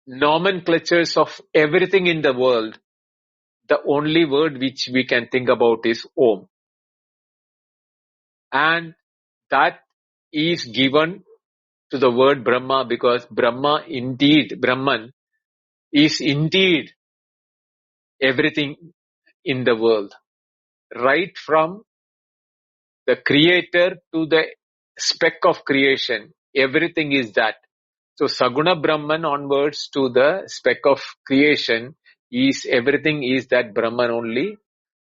nomenclatures of everything in the world, the only word which we can think about is Om. And that is given to the word Brahma, because Brahma indeed, Brahman is indeed everything in the world. Right from the creator to the speck of creation, everything is that. So Saguna Brahman onwards to the speck of creation is everything is that Brahman only.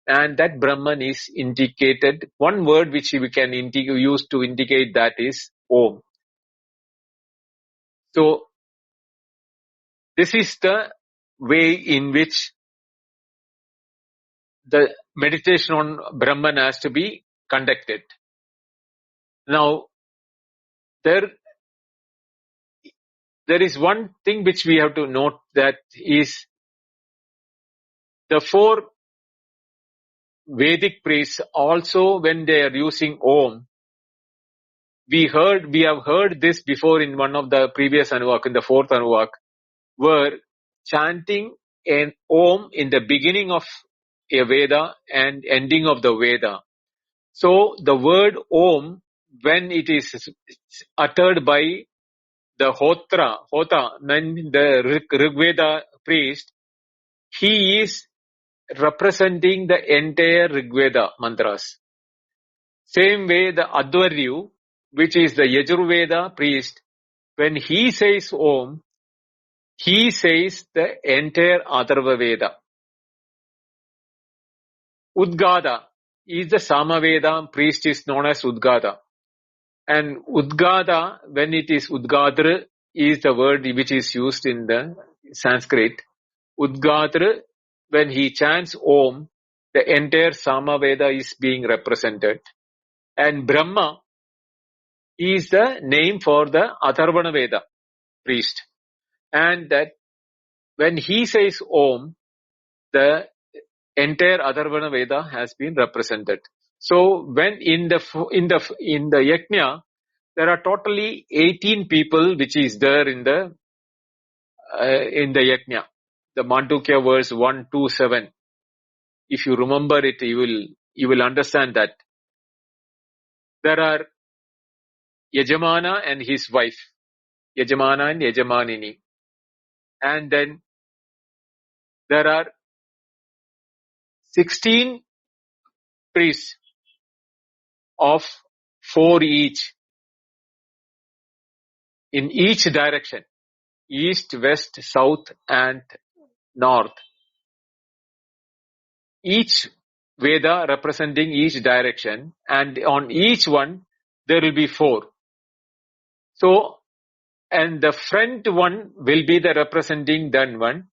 And that Brahman is indicated, one word which we can use to indicate that is Om. So this is the way in which the meditation on Brahman has to be conducted. Now, there is one thing which we have to note, that is the four Vedic priests also, when they are using Om, we have heard this before in one of the previous Anuvak, in the fourth Anuvak, were chanting an Om in the beginning of a Veda and ending of the Veda. So the word Om, when it is uttered by the Hota, when the Rigveda priest, he is representing the entire Rigveda mantras. Same way the Advaryu, which is the Yajurveda priest, when he says Om, he says the entire Atharva Veda. Udgada is the Samaveda priest, is known as Udgada. And Udgada, when it is Udgadra, is the word which is used in the Sanskrit. Udgadra, when he chants Om, the entire Samaveda is being represented. And Brahma is the name for the Atharvana Veda priest. And that when he says Om, the entire Atharvana Veda has been represented. So when in the Yajna, there are totally 18 people which is there in the Yajna. The Mandukya verse 127. If you remember it, you will understand that there are Yajamana and his wife, Yajamana and Yajamanini, and then there are 16 priests of 4 each in each direction, east, west, south, and north. Each Veda representing each direction, and on each one there will be 4. So, and the front one will be the representing that one,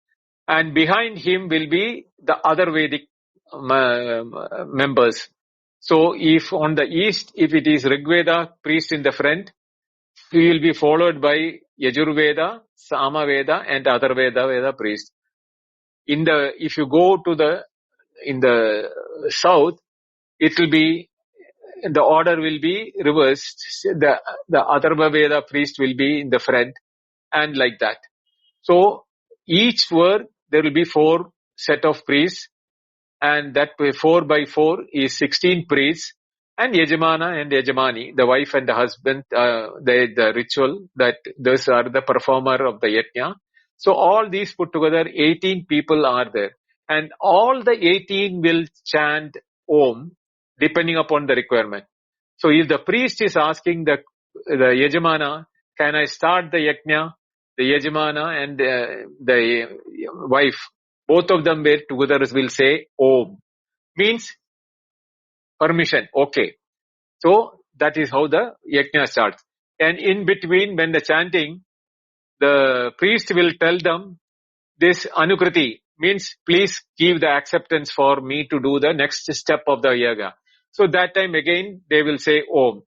and behind him will be the other Vedic members. So if on the east, if it is Rigveda priest in the front, he will be followed by Yajurveda, Samaveda, and Atharvaveda priests. If you go to in the south, it will be, the order will be reversed. The Atharvaveda priest will be in the front, and like that. So each word, there will be 4 set of priests, and that 4 by 4 is 16 priests, and Yajamana and Yajamani, the wife and the husband, the ritual, that those are the performer of the yajna. So all these put together, 18 people are there, and all the 18 will chant Om depending upon the requirement. So if the priest is asking the Yajamana, can I start the yajna? The Yajamana and the wife, both of them together will say Om. Means permission, okay. So that is how the yajna starts. And in between, when the chanting, the priest will tell them this Anukriti, means please give the acceptance for me to do the next step of the yaga. So that time again they will say Om.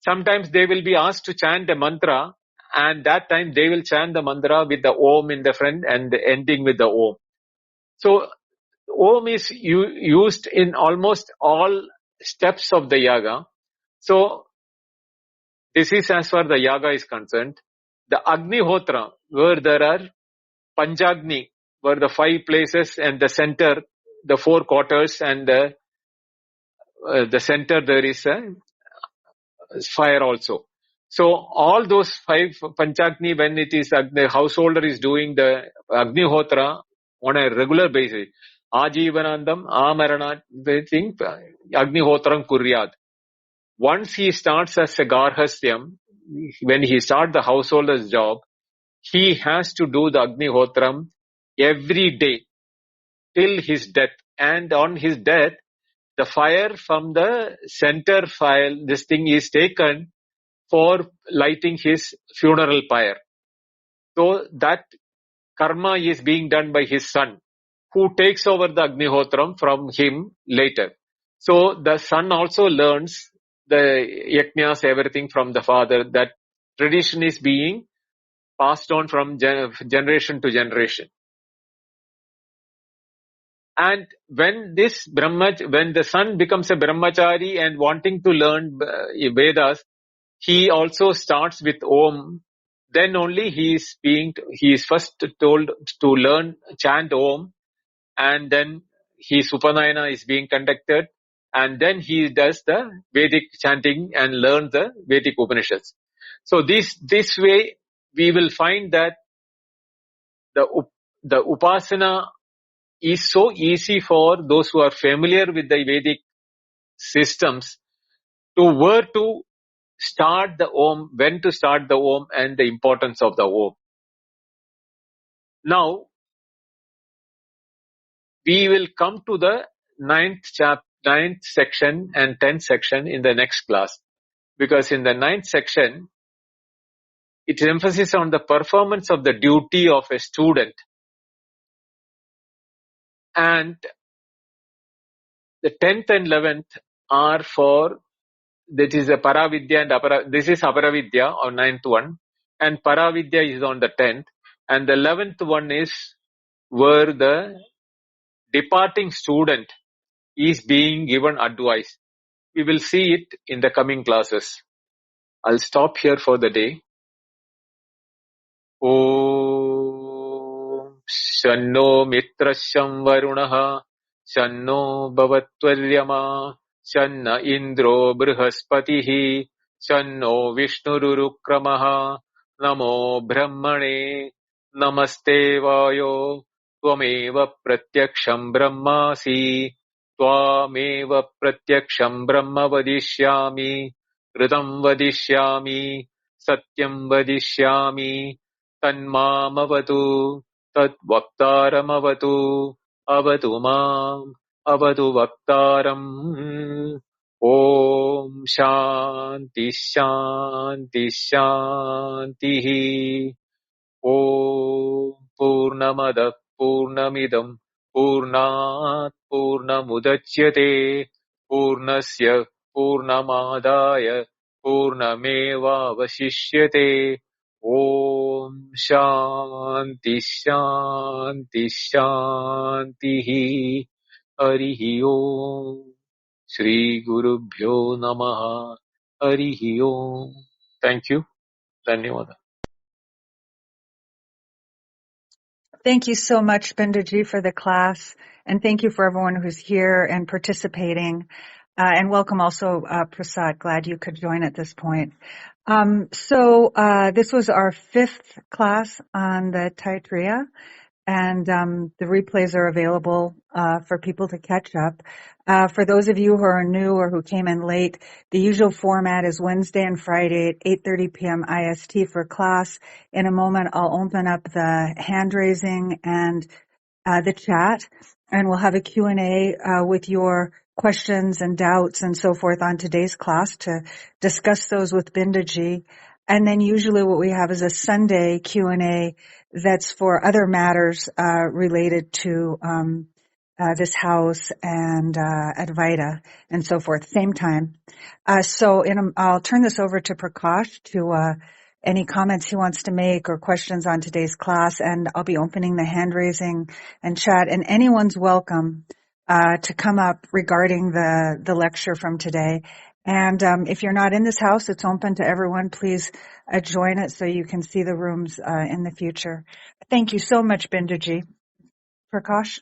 Sometimes they will be asked to chant a mantra, and that time they will chant the mantra with the Om in the front and ending with the Om. So Om is used in almost all steps of the yaga. So this is as far the yaga is concerned. The Agnihotra, where there are Panchagni, where the 5 places and the center, the 4 quarters, and the center there is a fire also. So all those 5 Panchagni, when it is the householder is doing the Agnihotra on a regular basis, Ajivanandam, Amaranat, they think Agnihotram Kuryat. Once he starts as a Garhastyam, when he starts the householder's job, he has to do the Agnihotram every day till his death. And on his death, the fire from the center fire, this thing is taken for lighting his funeral pyre. So that karma is being done by his son, who takes over the Agnihotram from him later. So the son also learns the yajnas, everything from the father. That tradition is being passed on from generation to generation. And when when the son becomes a brahmachari and wanting to learn Vedas, he also starts with Om. Then only he is first told to learn, chant Om, and then his Upanayana is being conducted, and then he does the Vedic chanting and learns the Vedic Upanishads. So this way we will find that the Upasana is so easy for those who are familiar with the Vedic systems to where to start the Om, when to start the Om, and the importance of the Om. Now, we will come to the 9th section and 10th section in the next class. Because in the 9th section, it emphasizes on the performance of the duty of a student. And the 10th and 11th are for, that is a Paravidya and this is Aparavidya or 9th one, and Paravidya is on the 10th, and the 11th one is where the departing student is being given advice. We will see it in the coming classes. I'll stop here for the day. Om Shanno Mitrasham Varunaha Shanno Bhavatvaryama Shanna Indro Brihaspatihi Shanno Vishnurukramaha Namo Brahmane Namaste Vayo Tvameva Pratyaksham Brahmasi Tvameva Pratyaksham Brahma Vadishyami Kritam Vadishyami Satyam Vadishyami Tanmamavatu Tadvaktaramavatu Avatu Mam Avatu Vaktaram. Om Shanti Shanti Shanti. Om Purnamada Purnamidam Purnat Purnamudachyate Purnasya Purnamadaya पूर्णमेवावशिष्यते. Om Shanti Shanti Shantihi. Harihi Om. Shri Gurubhyo Namaha. Harihi Om. Thank you. Dhanyawad. Thank you so much, Binduji, for the class, and thank you for everyone who's here and participating. And welcome also, Prasad. Glad you could join at this point. This was our 5th class on the Taitareeya, and the replays are available for people to catch up. For those of you who are new or who came in late, the usual format is Wednesday and Friday at 8:30 p.m. IST for class. In a moment, I'll open up the hand raising and the chat, and we'll have a Q&A with your questions and doubts and so forth on today's class to discuss those with Binduji. And then usually what we have is a Sunday Q&A that's for other matters related to this house and Advaita and so forth, same time. I'll turn this over to Prakash to any comments he wants to make or questions on today's class, and I'll be opening the hand raising and chat, and anyone's welcome to come up regarding the lecture from today. And if you're not in this house, it's open to everyone. Please join it so you can see the rooms in the future. Thank you so much, Binduji. Prakash?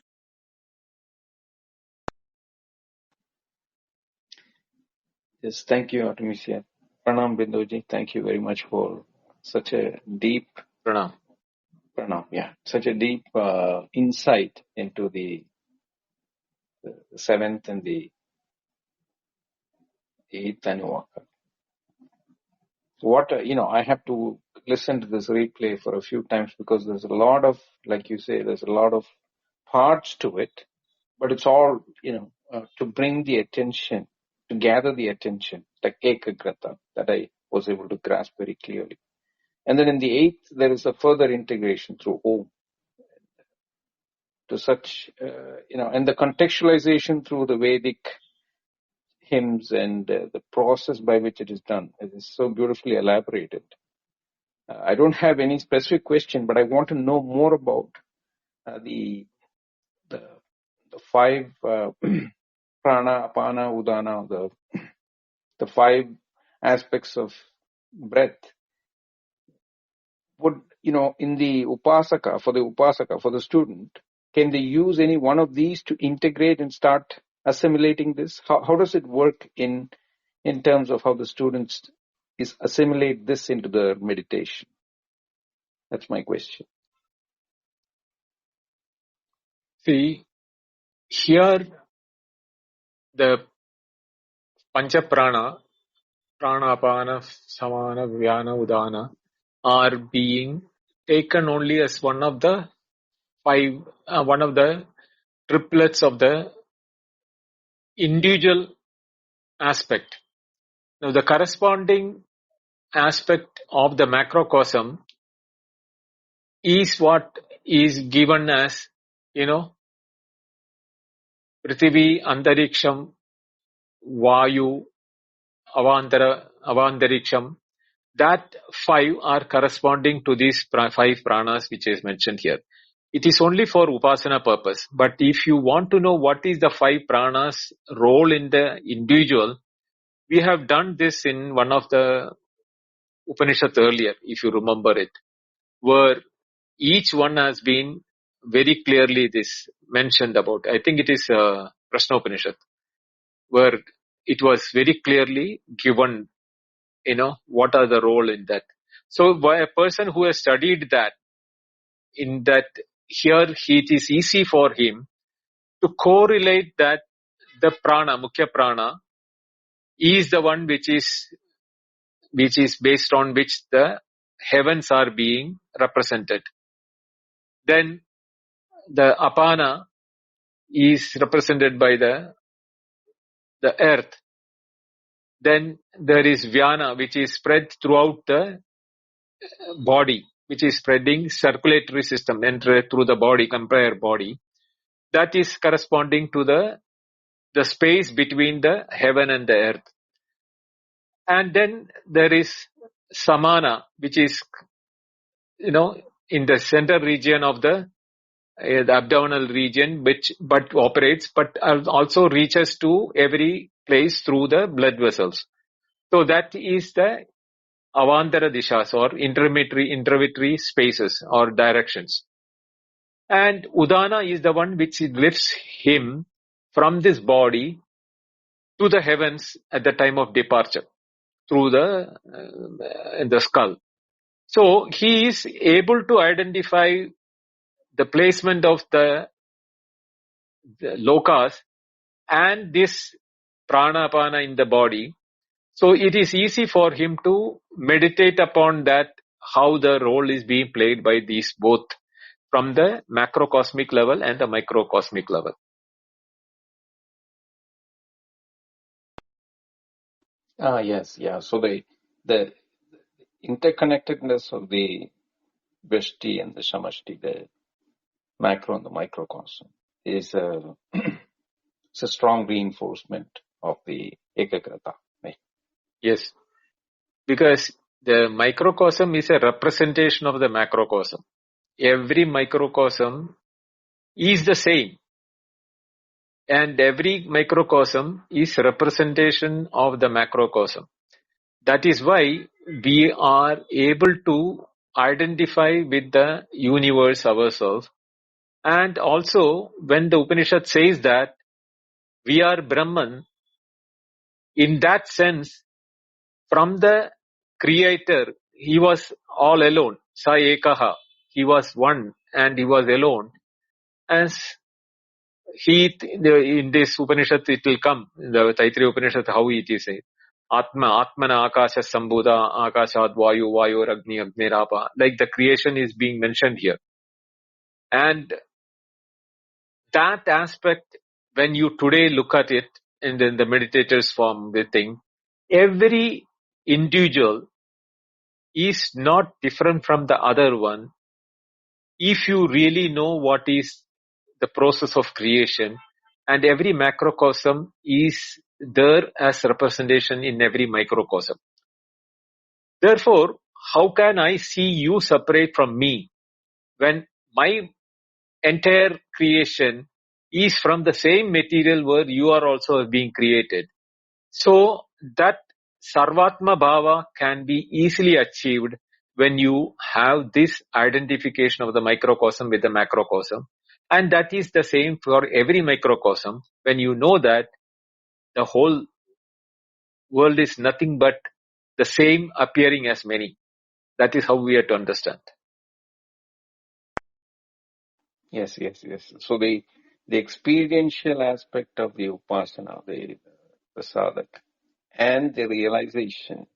Yes, thank you, Artemisia. Pranam Binduji, thank you very much for such a deep Pranam. Such a deep insight into the 7th and the 8th Anuvak. I have to listen to this replay for a few times because there's a lot of, like you say, there's a lot of parts to it, but it's all, to bring the attention, to gather the attention, like ekagrata, that I was able to grasp very clearly. And then in the 8th, there is a further integration through Om to such, and the contextualization through the Vedic hymns and the process by which it is done. It is so beautifully elaborated. I don't have any specific question, but I want to know more about the 5 prana, apana, udana, the 5 aspects of breath. Would, in the upasaka, for the student, can they use any one of these to integrate and start assimilating this? How does it work in terms of how the students assimilate this into their meditation? That's my question. See, here the Pancha Prana, Prana, Apana, Samana, Vyana, Udana are being taken only as one of the 5, one of the triplets of the individual aspect. Now, the corresponding aspect of the macrocosm is what is given as, Prithvi, Antariksham, Vayu, Avantariksham. That 5 are corresponding to these 5 pranas which is mentioned here. It is only for upasana purpose. But if you want to know what is the 5 pranas role in the individual, we have done this in one of the Upanishads earlier, if you remember it, where each one has been very clearly this mentioned about. I think it is Prashna Upanishad, where it was very clearly given, what are the role in that. So by a person who has studied that, in that here it is easy for him to correlate that the prana, Mukhya prana, is the one which is based on which the heavens are being represented. Then the apana is represented by the earth. Then there is vyana, which is spread throughout the body, which is spreading circulatory system, enter through the body, entire body. That is corresponding to the space between the heaven and the earth. And then there is samana, which is, in the center region of the abdominal region, which but operates, but also reaches to every place through the blood vessels. So that is the avantara dishas, or intermediary spaces or directions. And udana is the one which lifts him from this body to the heavens at the time of departure through the skull. So he is able to identify the placement of the lokas and this pranapana in the body. So it is easy for him to meditate upon that, how the role is being played by these both from the macrocosmic level and the microcosmic level. Yes, yeah. So the interconnectedness of the Veshti and the Shamashti, the macro and the microcosm, is it's a strong reinforcement of the Ekagrata. Right? Yes, because the microcosm is a representation of the macrocosm. Every microcosm is the same, and every microcosm is representation of the macrocosm. That is why we are able to identify with the universe ourselves. And also, when the Upanishad says that we are Brahman, in that sense, from the Creator, he was all alone. Sa ekaha. He was one and he was alone. As in this Upanishad, it will come, in the Taitareeya Upanishad, how it is said. Atmana akasha sambudha akashad vayu vayu agni agnerapa. Like the creation is being mentioned here. And that aspect, when you today look at it in the meditator's form, the thing, every individual is not different from the other one if you really know what is the process of creation, and every macrocosm is there as representation in every microcosm. Therefore, how can I see you separate from me when my entire creation is from the same material where you are also being created? So that Sarvatma Bhava can be easily achieved when you have this identification of the microcosm with the macrocosm. And that is the same for every microcosm. When you know that the whole world is nothing but the same appearing as many. That is how we have to understand. Yes. So the experiential aspect of the upasana, the sadhak, and the realization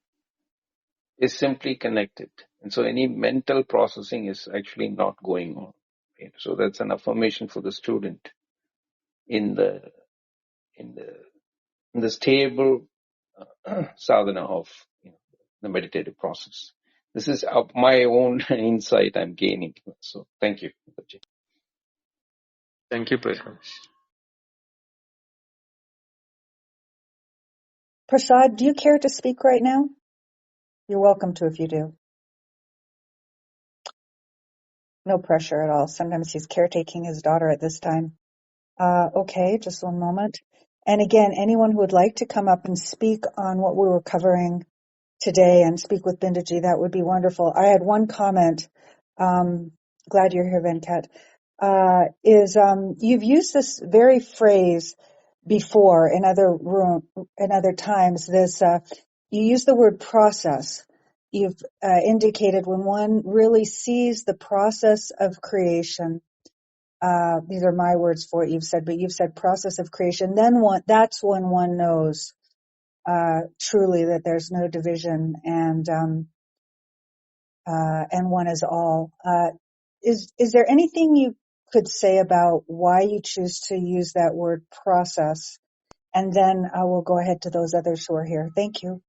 is simply connected. And so any mental processing is actually not going on. Right? So that's an affirmation for the student in the stable sadhana of the meditative process. This is my own insight I'm gaining. So thank you. Thank you, Prakash. Prasad, do you care to speak right now? You're welcome to if you do. No pressure at all. Sometimes he's caretaking his daughter at this time. Okay, just one moment. And again, anyone who would like to come up and speak on what we were covering today and speak with Bindaji, that would be wonderful. I had one comment. Glad you're here, Venkat. You've used this very phrase before in other times. You use the word process. You've indicated when one really sees the process of creation. These are my words for what you've said, but you've said process of creation. That's when one knows truly that there's no division and one is all. Is there anything you could say about why you choose to use that word process? And then I will go ahead to those others who are here. Thank you.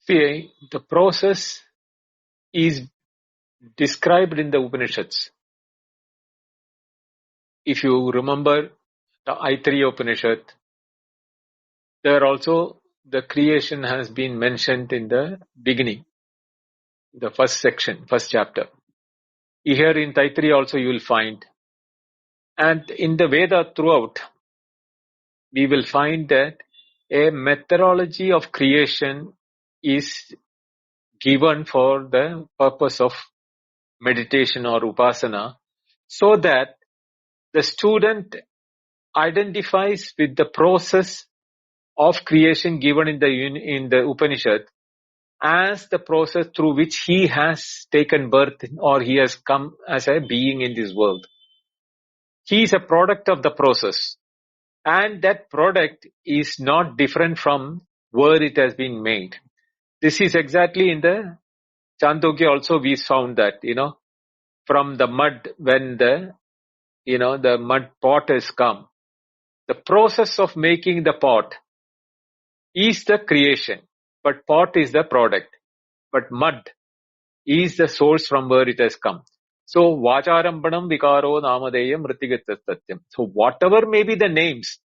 See, the process is described in the Upanishads. If you remember the Taitareeya Upanishad, there also the creation has been mentioned in the beginning, the first section, first chapter. Here in Taitareeya also you will find, and in the Veda throughout, we will find that a methodology of creation is given for the purpose of meditation or upasana, so that the student identifies with the process of creation given in the Upanishad as the process through which he has taken birth or he has come as a being in this world. He is a product of the process, and that product is not different from where it has been made. This is exactly in the Chandogya also we found that, from the mud, when the mud pot has come, the process of making the pot is the creation, but pot is the product, but mud is the source from where it has come. So, Vacharambanam Vikaro Namadeyam Ritigatat Satyam. So, whatever may be the names,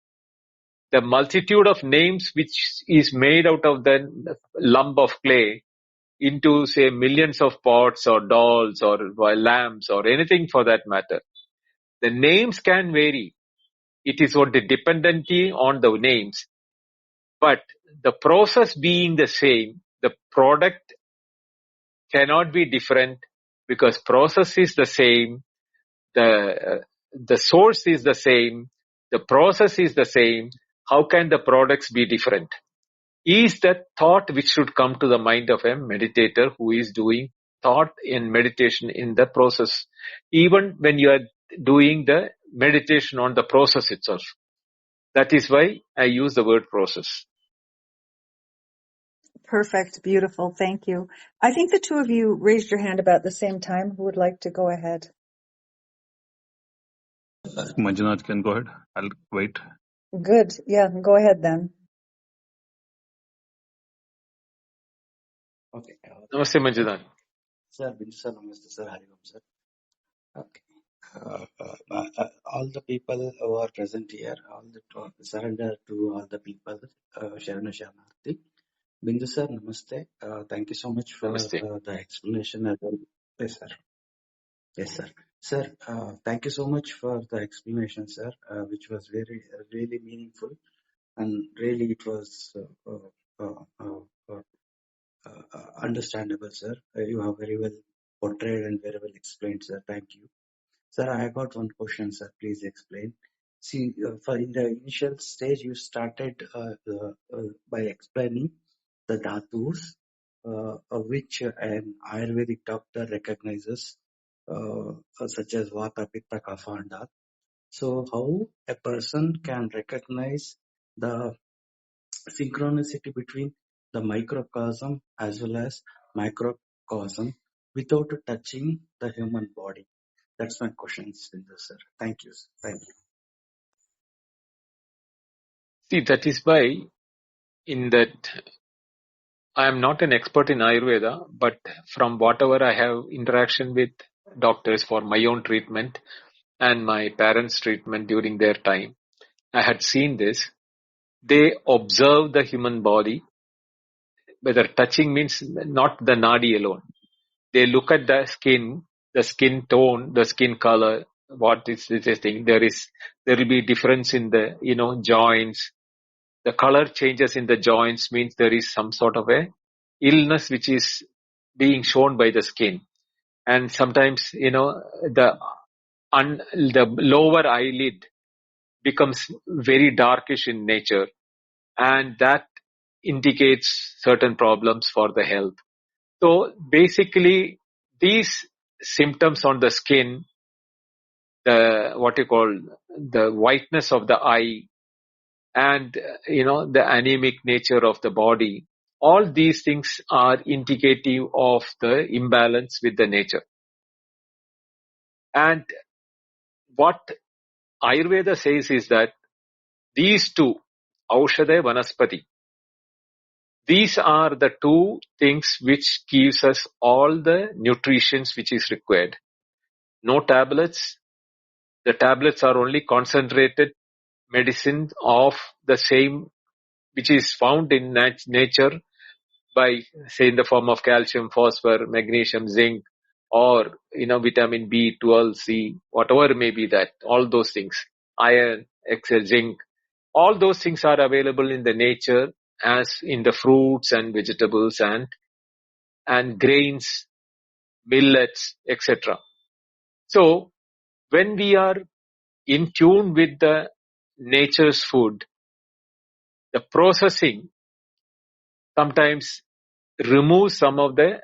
the multitude of names which is made out of the lump of clay into, say, millions of pots or dolls or lamps or anything for that matter, the names can vary. It is what the dependency on the names, but the process being the same, the product cannot be different because process is the same, the source is the same, the process is the same. How can the products be different? Is the thought which should come to the mind of a meditator who is doing thought in meditation in the process, even when you are doing the meditation on the process itself. That is why I use the word process. Perfect. Beautiful. Thank you. I think the two of you raised your hand about the same time. Who would like to go ahead? Manjunath can go ahead. I'll wait. Good. Yeah, go ahead then. Okay. Namaste, Manjunath. Sir, sir, Namaste, sir. Hari Om, sir. Okay. All the people who are present here, all the surrender to all the people. Sharana Shamarthi. Bindu sir, Namaste. Thank you so much for Namaste. the explanation as well. Yes, sir. Yes, sir. Sir, thank you so much for the explanation, sir, which was really meaningful, and really it was understandable, sir. You have very well portrayed and very well explained, sir. Thank you. Sir, I got one question, sir. Please explain. See, for in the initial stage, you started by explaining the dhatus, which an Ayurvedic doctor recognizes, such as Vata, Pitta, Kapha, and Dhat. So, how a person can recognize the synchronicity between the microcosm as well as macrocosm without touching the human body? That's my question, Sindhu sir. Thank you. Sir. Thank you. See, that is why in that I am not an expert in Ayurveda, but from whatever I have interaction with doctors for my own treatment and my parents' treatment during their time, I had seen this. They observe the human body, whether touching means not the nadi alone. They look at the skin tone, the skin color, what is this thing. There will be difference in the, joints. The color changes in the joints means there is some sort of a illness which is being shown by the skin. And sometimes, the lower eyelid becomes very darkish in nature, and that indicates certain problems for the health. So basically, these symptoms on the skin, the whiteness of the eye, and the anemic nature of the body, all these things are indicative of the imbalance with the nature. And what Ayurveda says is that these two, Aushadha Vanaspati, these are the two things which gives us all the nutrition which is required. No tablets. The tablets are only concentrated medicine of the same which is found in nature by, say, in the form of calcium, phosphorus, magnesium, zinc, or vitamin B, 12, C, whatever may be that, all those things, iron, zinc, all those things are available in the nature as in the fruits and vegetables and grains, millets, etc. So when we are in tune with the nature's food, the processing sometimes removes some of the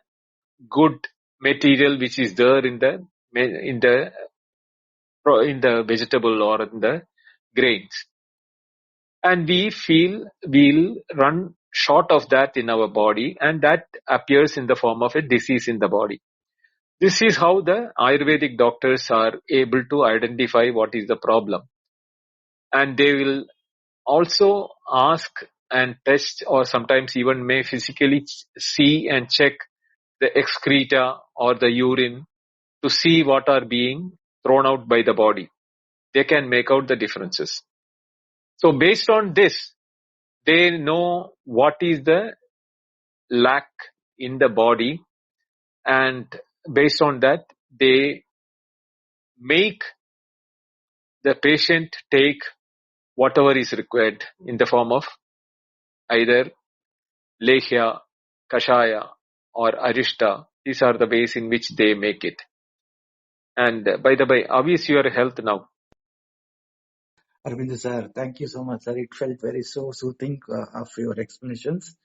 good material which is there in the vegetable or in the grains, and we feel we'll run short of that in our body, and that appears in the form of a disease in the body. This is how the Ayurvedic doctors are able to identify what is the problem, and they will also ask and test, or sometimes even may physically see and check the excreta or the urine to see what are being thrown out by the body. They can make out the differences. So based on this, they know what is the lack in the body, and based on that, they make the patient take whatever is required in the form of either lehya, kashaya, or arishta. These are the ways in which they make it. And by the way, how is your health now? Arvind sir, thank you so much, sir. It felt very so soothing of your explanations.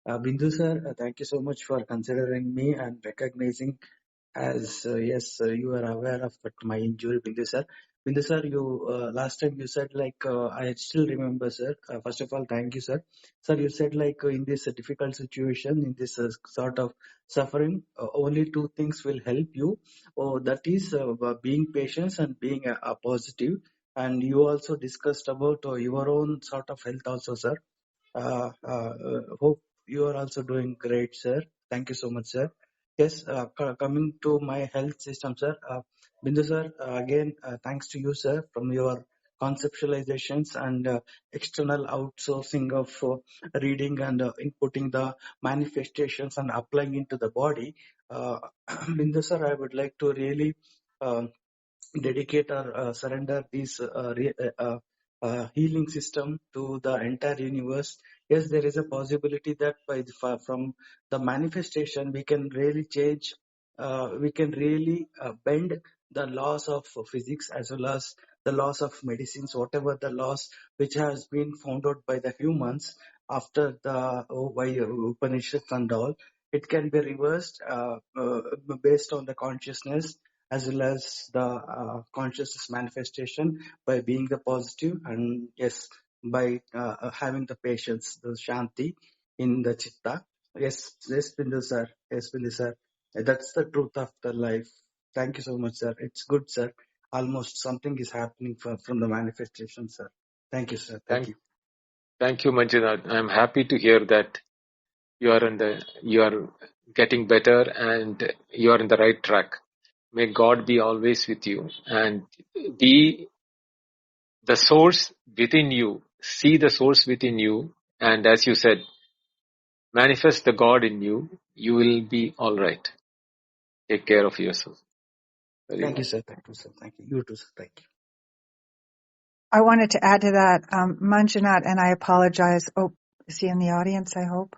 Bindu sir, thank you so much for considering me and recognizing as yes, you are aware of my injury, Bindu sir. Bindu sir, you last time you said like I still remember, sir. First of all, thank you, sir. Sir, you said like in this difficult situation, in this sort of suffering, only two things will help you. Oh, that is being patient and being positive. And you also discussed about your own sort of health also, sir. Hope you are also doing great, sir. Thank you so much, sir. Yes, coming to my health system, sir. Bindu sir, again, thanks to you, sir, from your conceptualizations and external outsourcing of reading and inputting the manifestations and applying into the body. Bindu sir, I would like to really dedicate or surrender this healing system to the entire universe. Yes, there is a possibility that from the manifestation we can really change, we can really bend the laws of physics as well as the laws of medicines, whatever the laws which has been found out by the humans after the by Upanishads and all. It can be reversed based on the consciousness as well as the consciousness manifestation by being the positive and yes, by having the patience, the shanti in the chitta. Yes, yes, Bindu sir. Yes, Bindu sir. That's the truth of the life. Thank you so much, sir. It's good, sir. Almost something is happening from the manifestation, sir. Thank you, sir. Thank you. Thank you, Manjunath. I'm happy to hear that you are getting better and you are in the right track. May God be always with you and be the source within you. See the source within you, and as you said, manifest the God in you. You will be all right. Take care of yourself. Very Thank well. you, sir. Thank you, sir. Thank you. You too, sir. Thank you. I wanted to add to that, Manjunath, and I apologize. Oh, is he in the audience, I hope?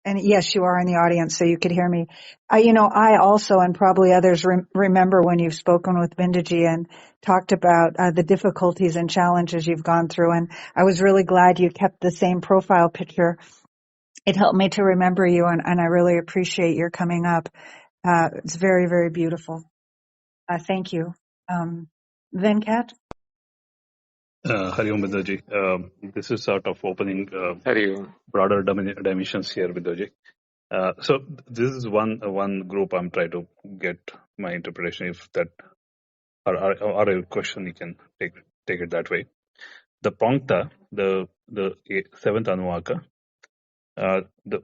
And yes, you are in the audience, so you could hear me. I also, and probably others, remember when you've spoken with Binduji and talked about the difficulties and challenges you've gone through. And I was really glad you kept the same profile picture. It helped me to remember you, and I really appreciate your coming up. It's very, very beautiful. Thank you. Venkat? Hari Om Vidyaji. This is sort of opening Hari Om. broader dimensions here, Vidyaji. So this is one group I'm trying to get my interpretation. If that or a question, you can take it that way. The Pankta, the seventh Anuvaka, the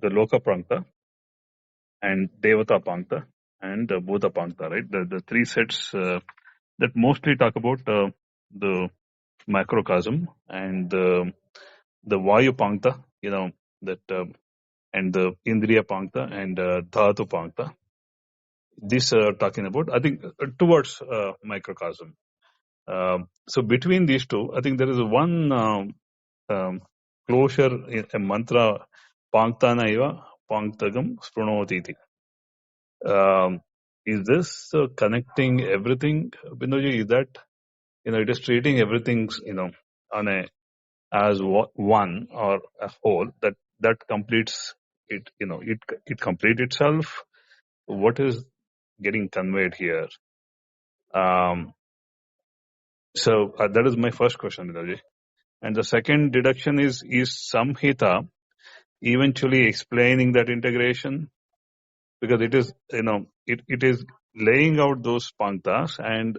Loka Pankta, and Devata Pankta, and Bhuta Pankta, right? The three sets that mostly talk about the macrocosm, and the Vayu Pankta, that and the Indriya Pankta and Dhatu Pankta. These are talking about, I think, towards microcosm. So between these two, I think there is one closure in a mantra, Panktana iva Panktagam Sprunoti. Is this connecting everything, Binoji? Is that, it is treating everything, on as one or a whole that completes it, it complete itself. What is getting conveyed here? So that is my first question, Binoji. And the second deduction is Samhita eventually explaining that integration? Because it is, it is laying out those panktas and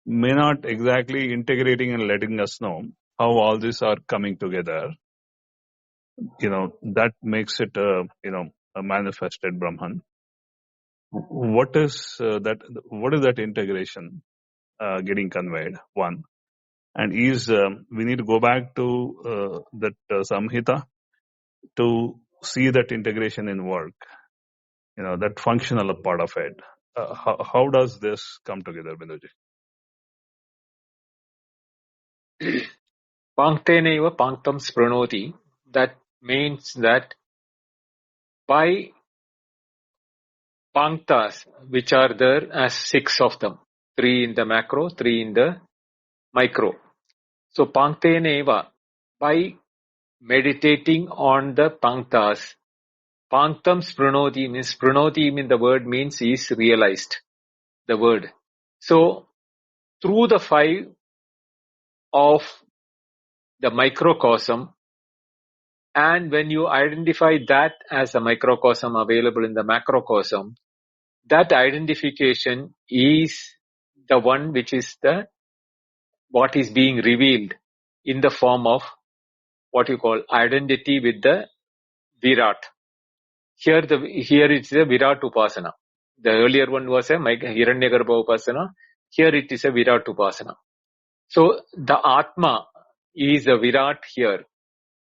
may not exactly integrating and letting us know how all these are coming together. That makes it, a manifested Brahman. What is that? What is that integration getting conveyed? One, and we need to go back to that Samhita to see that integration in work. That functional part of it. How does this come together, Binduji? Pankteneva panktam spranoti. That means that by panktas, which are there as 6 of them, 3 in the macro, 3 in the micro. So pankteneva, by meditating on the panktas, panktam spranoti means the word means is realized, the word. So through the 5 of the microcosm, and when you identify that as a microcosm available in the macrocosm, that identification is the one which is what is being revealed in the form of what you call identity with the Virat. Here it's a Virat Upasana. The earlier one was a Hiranyagarbha Upasana. Here it is a Virat Upasana. So the Atma is a Virat here.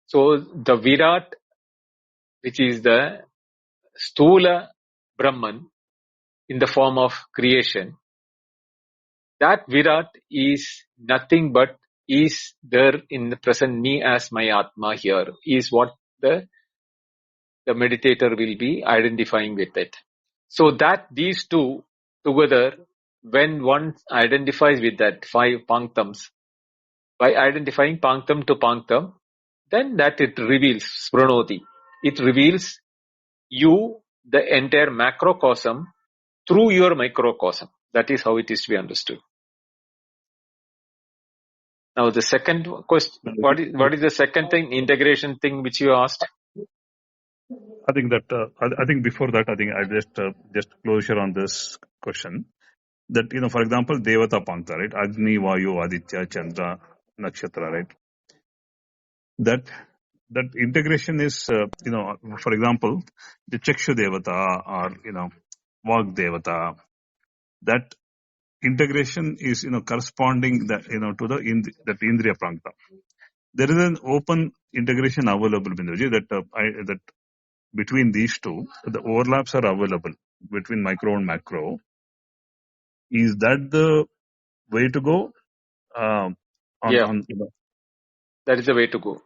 So the Virat, which is the Stula Brahman in the form of creation, that Virat is nothing but is there in the present me as my Atma here, is what the meditator will be identifying with it. So that these two together, when one identifies with that 5 panktams, by identifying panktam to panktam, then that it reveals spranoti. It reveals you, the entire macrocosm, through your microcosm. That is how it is to be understood. Now the second question, what is the second thing, integration thing which you asked? I think that I think before that, I think I just closure on this question. That, for example, Devata Pankta, right? Agni, Vayu, Aditya, Chandra, Nakshatra, right? That integration is, for example, the Chakshu Devata or, Vag Devata. That integration is, corresponding that, to that Indriya Pankta. There is an open integration available, Binduji, that between these two, the overlaps are available between micro and macro. Is that the way to go? That is the way to go.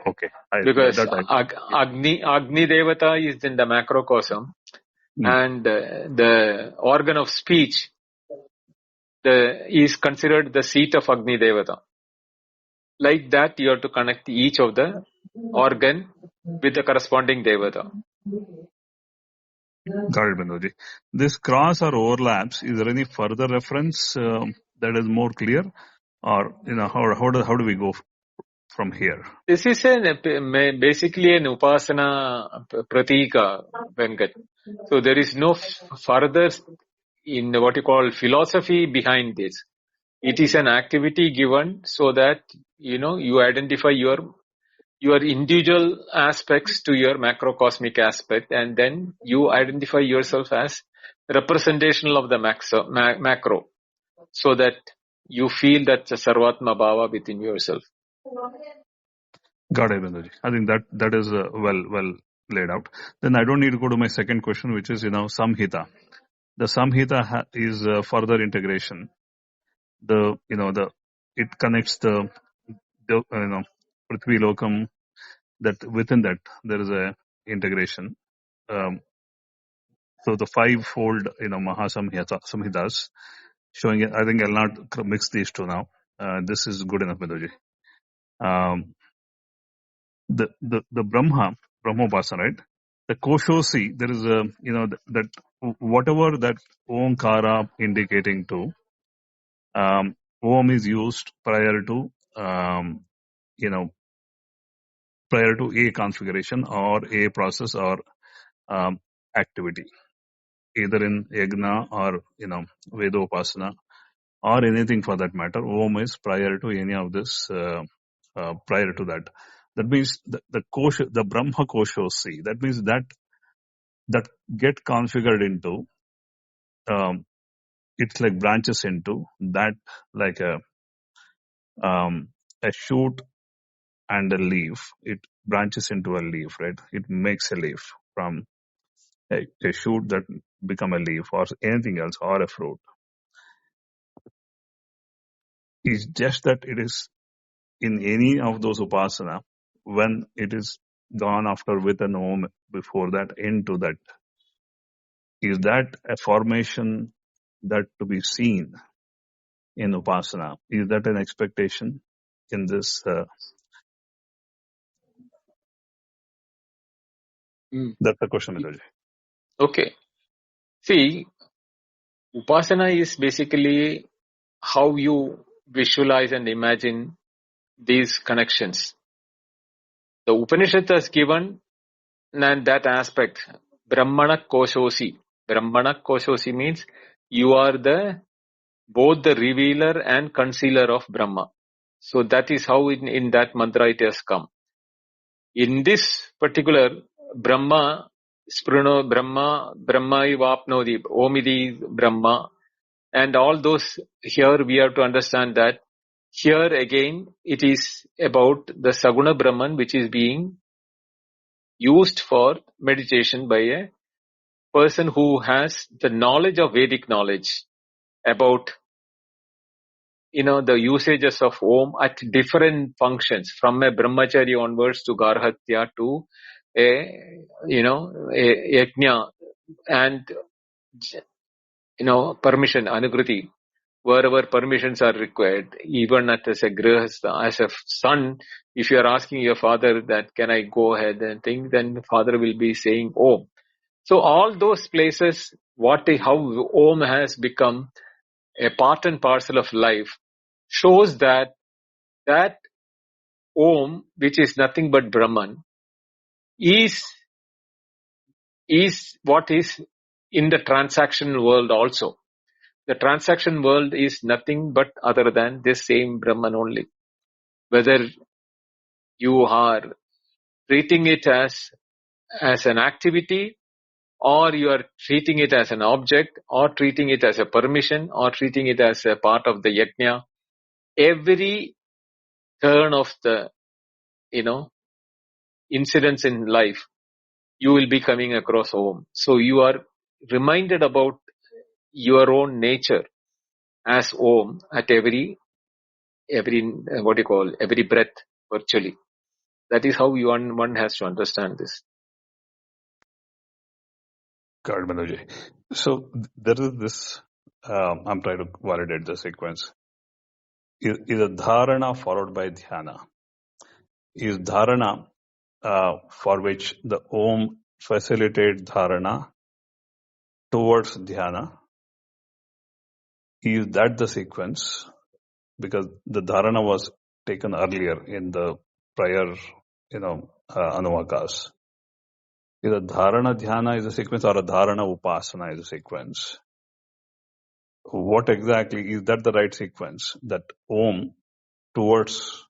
Okay. Because Agni Devata is in the macrocosm, and the organ of speech is considered the seat of Agni Devata. Like that, you have to connect each of the organ with the corresponding Devata. Got it, Binduji. This cross or overlaps, is there any further reference that is more clear? Or, how do we go from here? This is basically an upasana pratika, Venkat. So there is no further in what you call philosophy behind this. It is an activity given so that, you identify your individual aspects to your macrocosmic aspect, and then you identify yourself as representational of the macro. So that you feel that Sarvatma Bhava within yourself. Got it, Binduji. I think that is well laid out. Then I don't need to go to my second question, which is Samhita. The Samhita is further integration. It connects the Prithvi Lokam, that within that there is a integration. So the fivefold Mahasamhitas showing it. I think I'll not mix these two now. This is good enough, Binduji. The Brahmopasana, right? The Koshosi, there is a that whatever that Omkara indicating to, Om is used prior to prior to a configuration or a process or activity, either in Yagna or Vedopasana or anything for that matter. Om is prior to any of this. Prior to that, that means the Brahma Koshosi. That means that get configured into. It's like branches into that, like a shoot and a leaf. It branches into a leaf, right? It makes a leaf from a shoot that become a leaf or anything else or a fruit. It's just that it is in any of those upasana, when it is gone after with an om before that into that, is that a formation that to be seen in upasana? Is that an expectation in this? That's the question, Mitaji. Okay. See, Upasana is basically how you visualize and imagine these connections. The Upanishad has given and that aspect, Brahmana Koshosi. Brahmana Koshosi means you are both the revealer and concealer of Brahma. So that is how in that mantra it has come. In this particular Brahma, Spruno Brahma, Brahmaivapnodi, Omidi Brahma, and all those, here we have to understand that here again it is about the Saguna Brahman which is being used for meditation by a person who has the knowledge of Vedic knowledge about the usages of Om at different functions, from a brahmacharya onwards to garhatya to a yajna and permission, anugriti, wherever permissions are required, even as a grihastha, as a son, if you are asking your father that can I go ahead and think, then the father will be saying Om. So all those places, how Om has become a part and parcel of life, shows that Om, which is nothing but Brahman, is what is in the transaction world also. The transaction world is nothing but other than this same Brahman only. Whether you are treating it as an activity, or you are treating it as an object, or treating it as a permission, or treating it as a part of the yajna, every turn of the incidents in life, you will be coming across Om. So you are reminded about your own nature as Om at every every breath virtually. That is how one has to understand this. Got it, Manoji. So there is this, I'm trying to validate the sequence. Is a dharana followed by dhyana? Is dharana for which the Om facilitate dharana towards dhyana? Is that the sequence? Because the dharana was taken earlier in the prior, anuvakas. Is a dharana dhyana is a sequence, or a dharana upasana is a sequence? What exactly is that the right sequence? That Om towards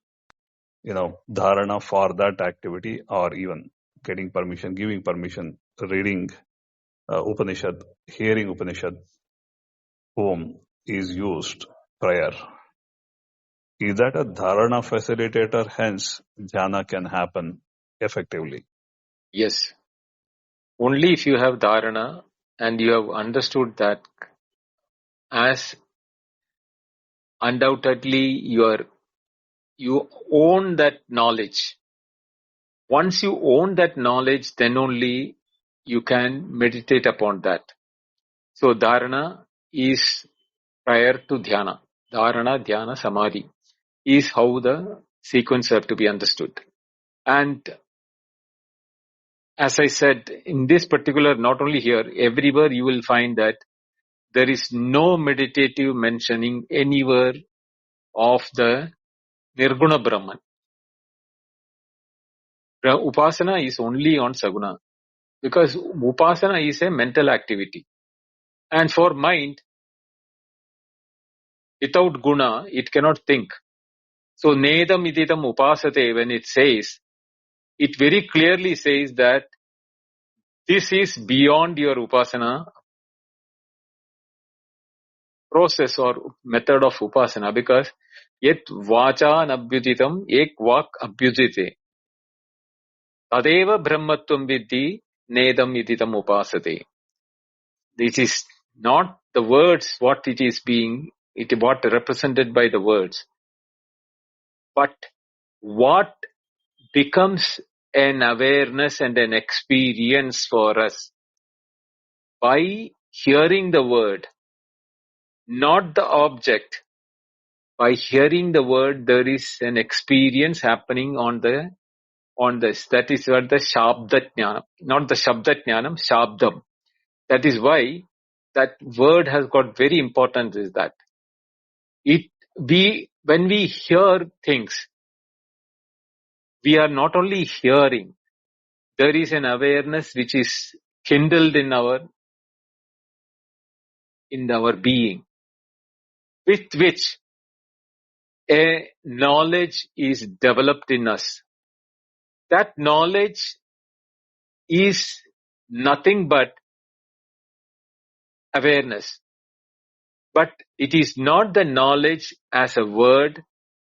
dharana for that activity, or even getting permission, giving permission, reading Upanishad, hearing Upanishad, Om is used prior. is that a dharana facilitator? Hence, dhyana can happen effectively. Yes. Only if you have dharana and you have understood that as undoubtedly you own that knowledge. Once you own that knowledge, then only you can meditate upon that. So dharana is prior to dhyana. Dharana, dhyana, samadhi is how the sequence have to be understood. And as I said, in this particular, not only here, everywhere you will find that there is no meditative mentioning anywhere of the Nirguna Brahman. Upasana is only on Saguna because Upasana is a mental activity. And for mind, without Guna, it cannot think. So Nedam Ididam Upasate, when it says, it very clearly says that this is beyond your Upasana process or method of Upasana because yet Vacha Nabhyuditam Ek Vak Abhyudite Tadeva Brahmatvam Vidhi Nedam Ididam Upasate. This is not the words what it is being, what represented by the words, but what becomes an awareness and an experience for us by hearing the word, not the object. By hearing the word, there is an experience happening on this. That is what the Shabda Jnanam, not the Shabda Jnanam, Shabdam. That is why that word has got very important is that when we hear things, we are not only hearing, there is an awareness which is kindled in our being, with which a knowledge is developed in us. That knowledge is nothing but awareness. But it is not the knowledge as a word,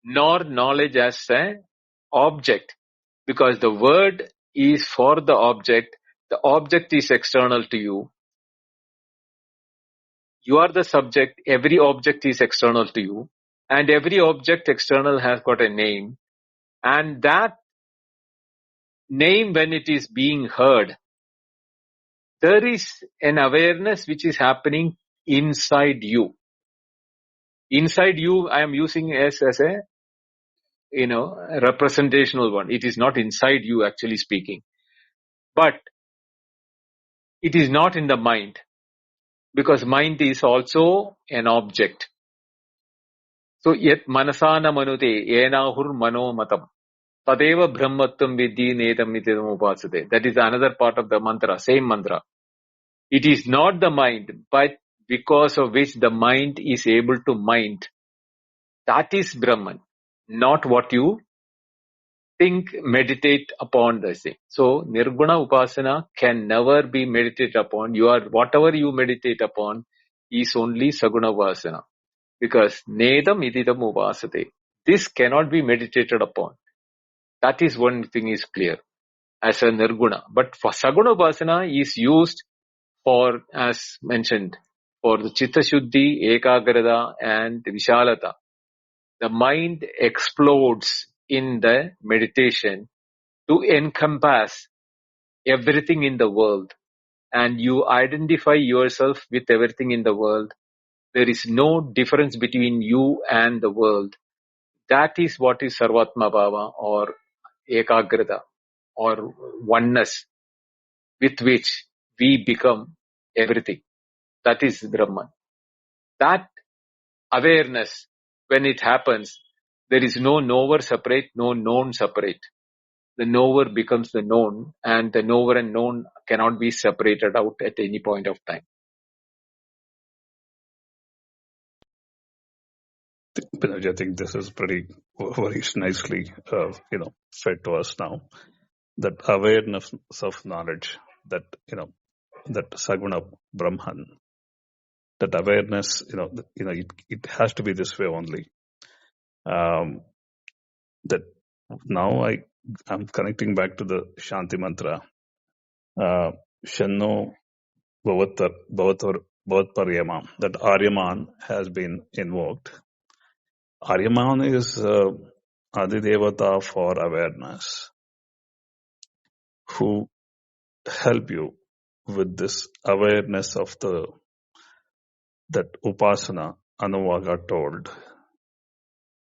nor knowledge as an object. Because the word is for the object is external to you. You are the subject, every object is external to you. And every object external has got a name. And that name, when it is being heard, there is an awareness which is happening inside you. Inside you, I am using as a representational one. It is not inside you actually speaking. But it is not in the mind. Because mind is also an object. So, yet manasana manute yenahur manomatam tadeva brahmattam vidhi nedam idam upasate. That is another part of the mantra, same mantra. It is not the mind, but because of which the mind is able to mind. That is Brahman, not what you think, meditate upon the same. So, Nirguna Upasana can never be meditated upon. Whatever you meditate upon is only Saguna Upasana. Because Nedam Ididam Upasate. This cannot be meditated upon. That is one thing is clear as a Nirguna. But for Saguna Upasana is used for, as mentioned, for the Chitta Shuddhi, Ekagrata and Vishalata. The mind explodes in the meditation to encompass everything in the world. And you identify yourself with everything in the world. There is no difference between you and the world. That is what is Sarvatma Bhava or Ekagrata or oneness with which we become everything. That is Brahman. That awareness, when it happens, there is no knower separate, no known separate. The knower becomes the known, and the knower and known cannot be separated out at any point of time. I think this is pretty very nicely, fed to us now. That awareness of knowledge, that that Saguna Brahman, that awareness, it has to be this way only. Um, that now I'm connecting back to the Shanti mantra. Shanno Bhavatparyama, that Aryaman has been invoked. Aryaman is Adidevata for awareness, who help you with this awareness of that upasana. Anuvak told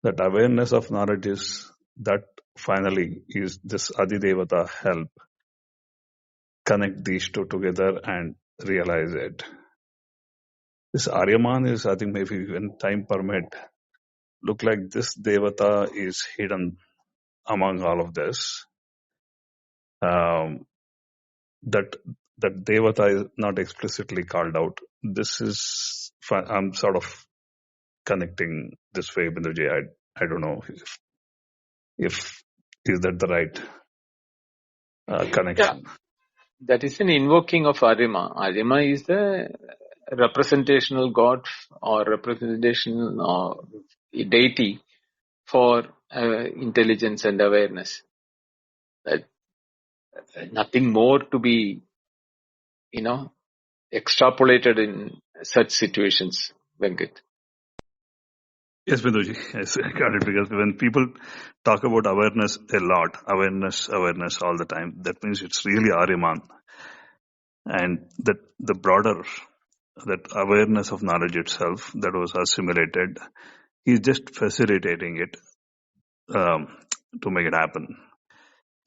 that awareness of knowledge is that finally is this Adidevata help connect these two together and realize it. This Aryaman is, I think, maybe when time permit, look like this Devata is hidden among all of this. That Devata is not explicitly called out. This is, I'm sort of connecting this way, Binduji. I don't know if is that the right Yeah, connection. that is an invoking of Arima. Arima is the representational god or representational deity for intelligence and awareness. Nothing more to be, extrapolated in such situations, Venkat. Yes, Binduji. Yes, I got it. Because when people talk about awareness a lot, awareness all the time, that means it's really Ariman. And that the broader, that awareness of knowledge itself that was assimilated, he's just facilitating it to make it happen.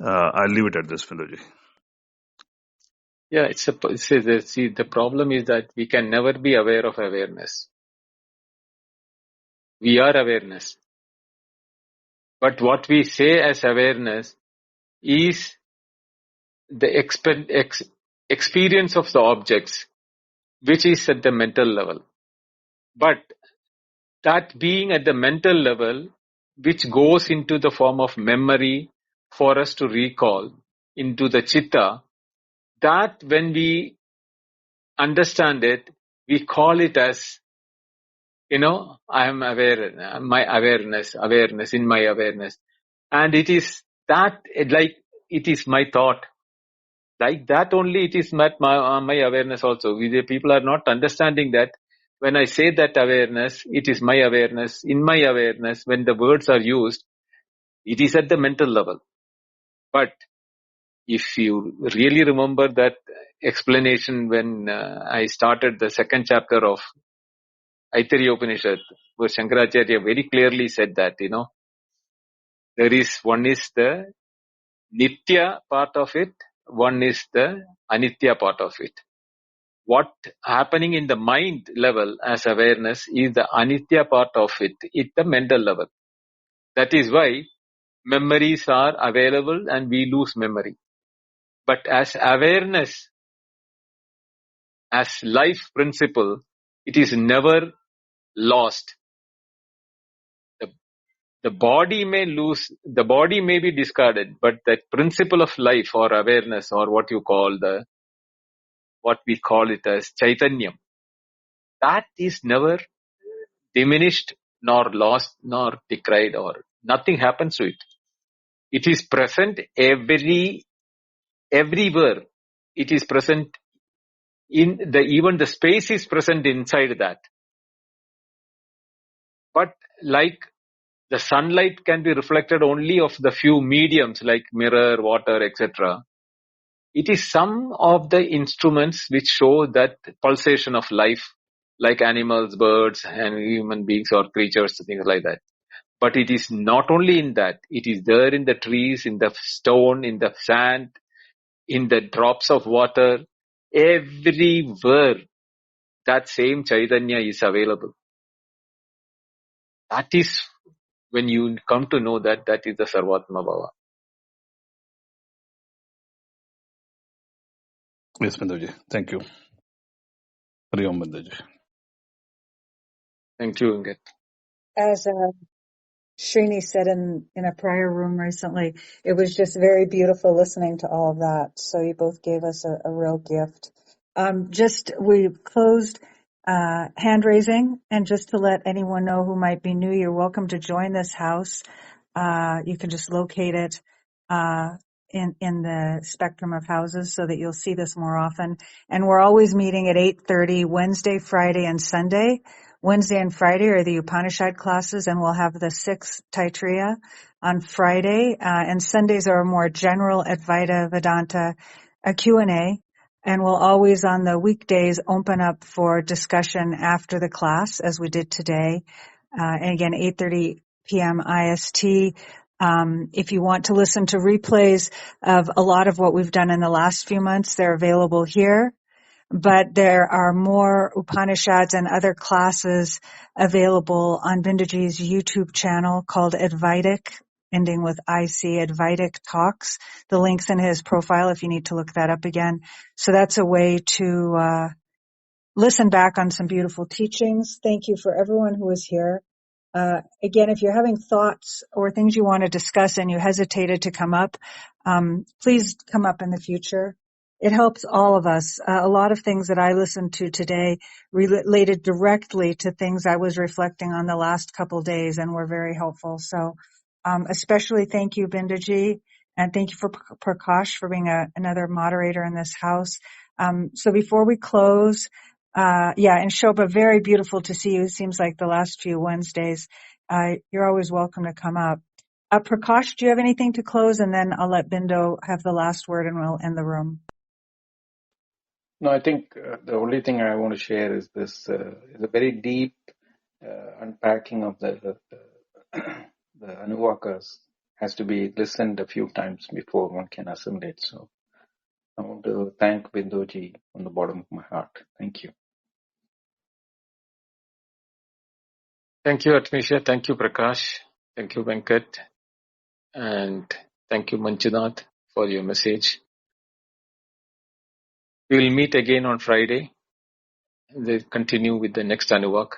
I'll leave it at this, Binduji. Yeah, the problem is that we can never be aware of awareness. We are awareness. But what we say as awareness is the experience of the objects, which is at the mental level. But that being at the mental level, which goes into the form of memory for us to recall into the chitta, that when we understand it, we call it as, I am aware, my awareness in my awareness. And it is that, like, it is my thought. Like that only it is my awareness also. The people are not understanding that when I say that awareness, it is my awareness. In my awareness, when the words are used, it is at the mental level. But if you really remember that explanation when I started the second chapter of Taitareeya Upanishad, where Shankaracharya very clearly said that, there is one is the Nitya part of it, one is the Anitya part of it. What happening in the mind level as awareness is the Anitya part of it, it's the mental level. That is why memories are available and we lose memory. But as awareness, as life principle, it is never lost. The body may lose, the body may be discarded, but that principle of life or awareness or what we call it as Chaitanyam, that is never diminished nor lost nor decried or nothing happens to it. It is present everywhere. It is present even the space is present inside that. But like the sunlight can be reflected only of the few mediums like mirror, water, etc. It is some of the instruments which show that pulsation of life, like animals, birds, and human beings or creatures, things like that. But it is not only in that. It is there in the trees, in the stone, in the sand, in the drops of water. Everywhere that same Chaitanya is available. That is when you come to know that is the Sarvatma Bhava. Yes, Binduji. Thank you. Hari Om, Binduji. Thank you, Inget. As Srini said in a prior room recently, it was just very beautiful listening to all of that. So you both gave us a real gift. We've closed hand raising. And just to let anyone know who might be new, you're welcome to join this house. You can just locate it in the spectrum of houses so that you'll see this more often. And we're always meeting at 8:30 Wednesday, Friday, and Sunday. Wednesday and Friday are the Upanishad classes, and we'll have the sixth Taitareeya on Friday. And Sundays are a more general Advaita Vedanta Q&A. And we'll always on the weekdays open up for discussion after the class, as we did today. And again, 8:30 p.m. IST. If you want to listen to replays of a lot of what we've done in the last few months, they're available here. But there are more Upanishads and other classes available on Bindaji's YouTube channel called Advaitic, ending with IC, Advaitic Talks. The link's in his profile if you need to look that up again. So that's a way to listen back on some beautiful teachings. Thank you for everyone who is here. Again, if you're having thoughts or things you want to discuss and you hesitated to come up, please come up in the future. It helps all of us. A lot of things that I listened to today related directly to things I was reflecting on the last couple days and were very helpful. So, especially thank you, Bindaji, and thank you for Prakash for being another moderator in this house. So before we close, and Shobha, very beautiful to see you. It seems like the last few Wednesdays. You're always welcome to come up. Prakash, do you have anything to close? And then I'll let Bindo have the last word and we'll end the room. No, I think the only thing I want to share is this is a very deep unpacking of the Anuvakas has to be listened a few times before one can assimilate. So I want to thank Bindoji from the bottom of my heart. Thank you. Thank you, Atmisha. Thank you, Prakash. Thank you, Venkat. And thank you, Manjunath, for your message. We will meet again on Friday. We'll continue with the next Anuvak.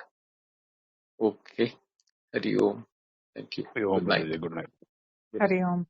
Okay. Hari Om. Thank you. Hari Om, Good night. Bindaji. Good night. Hari Om.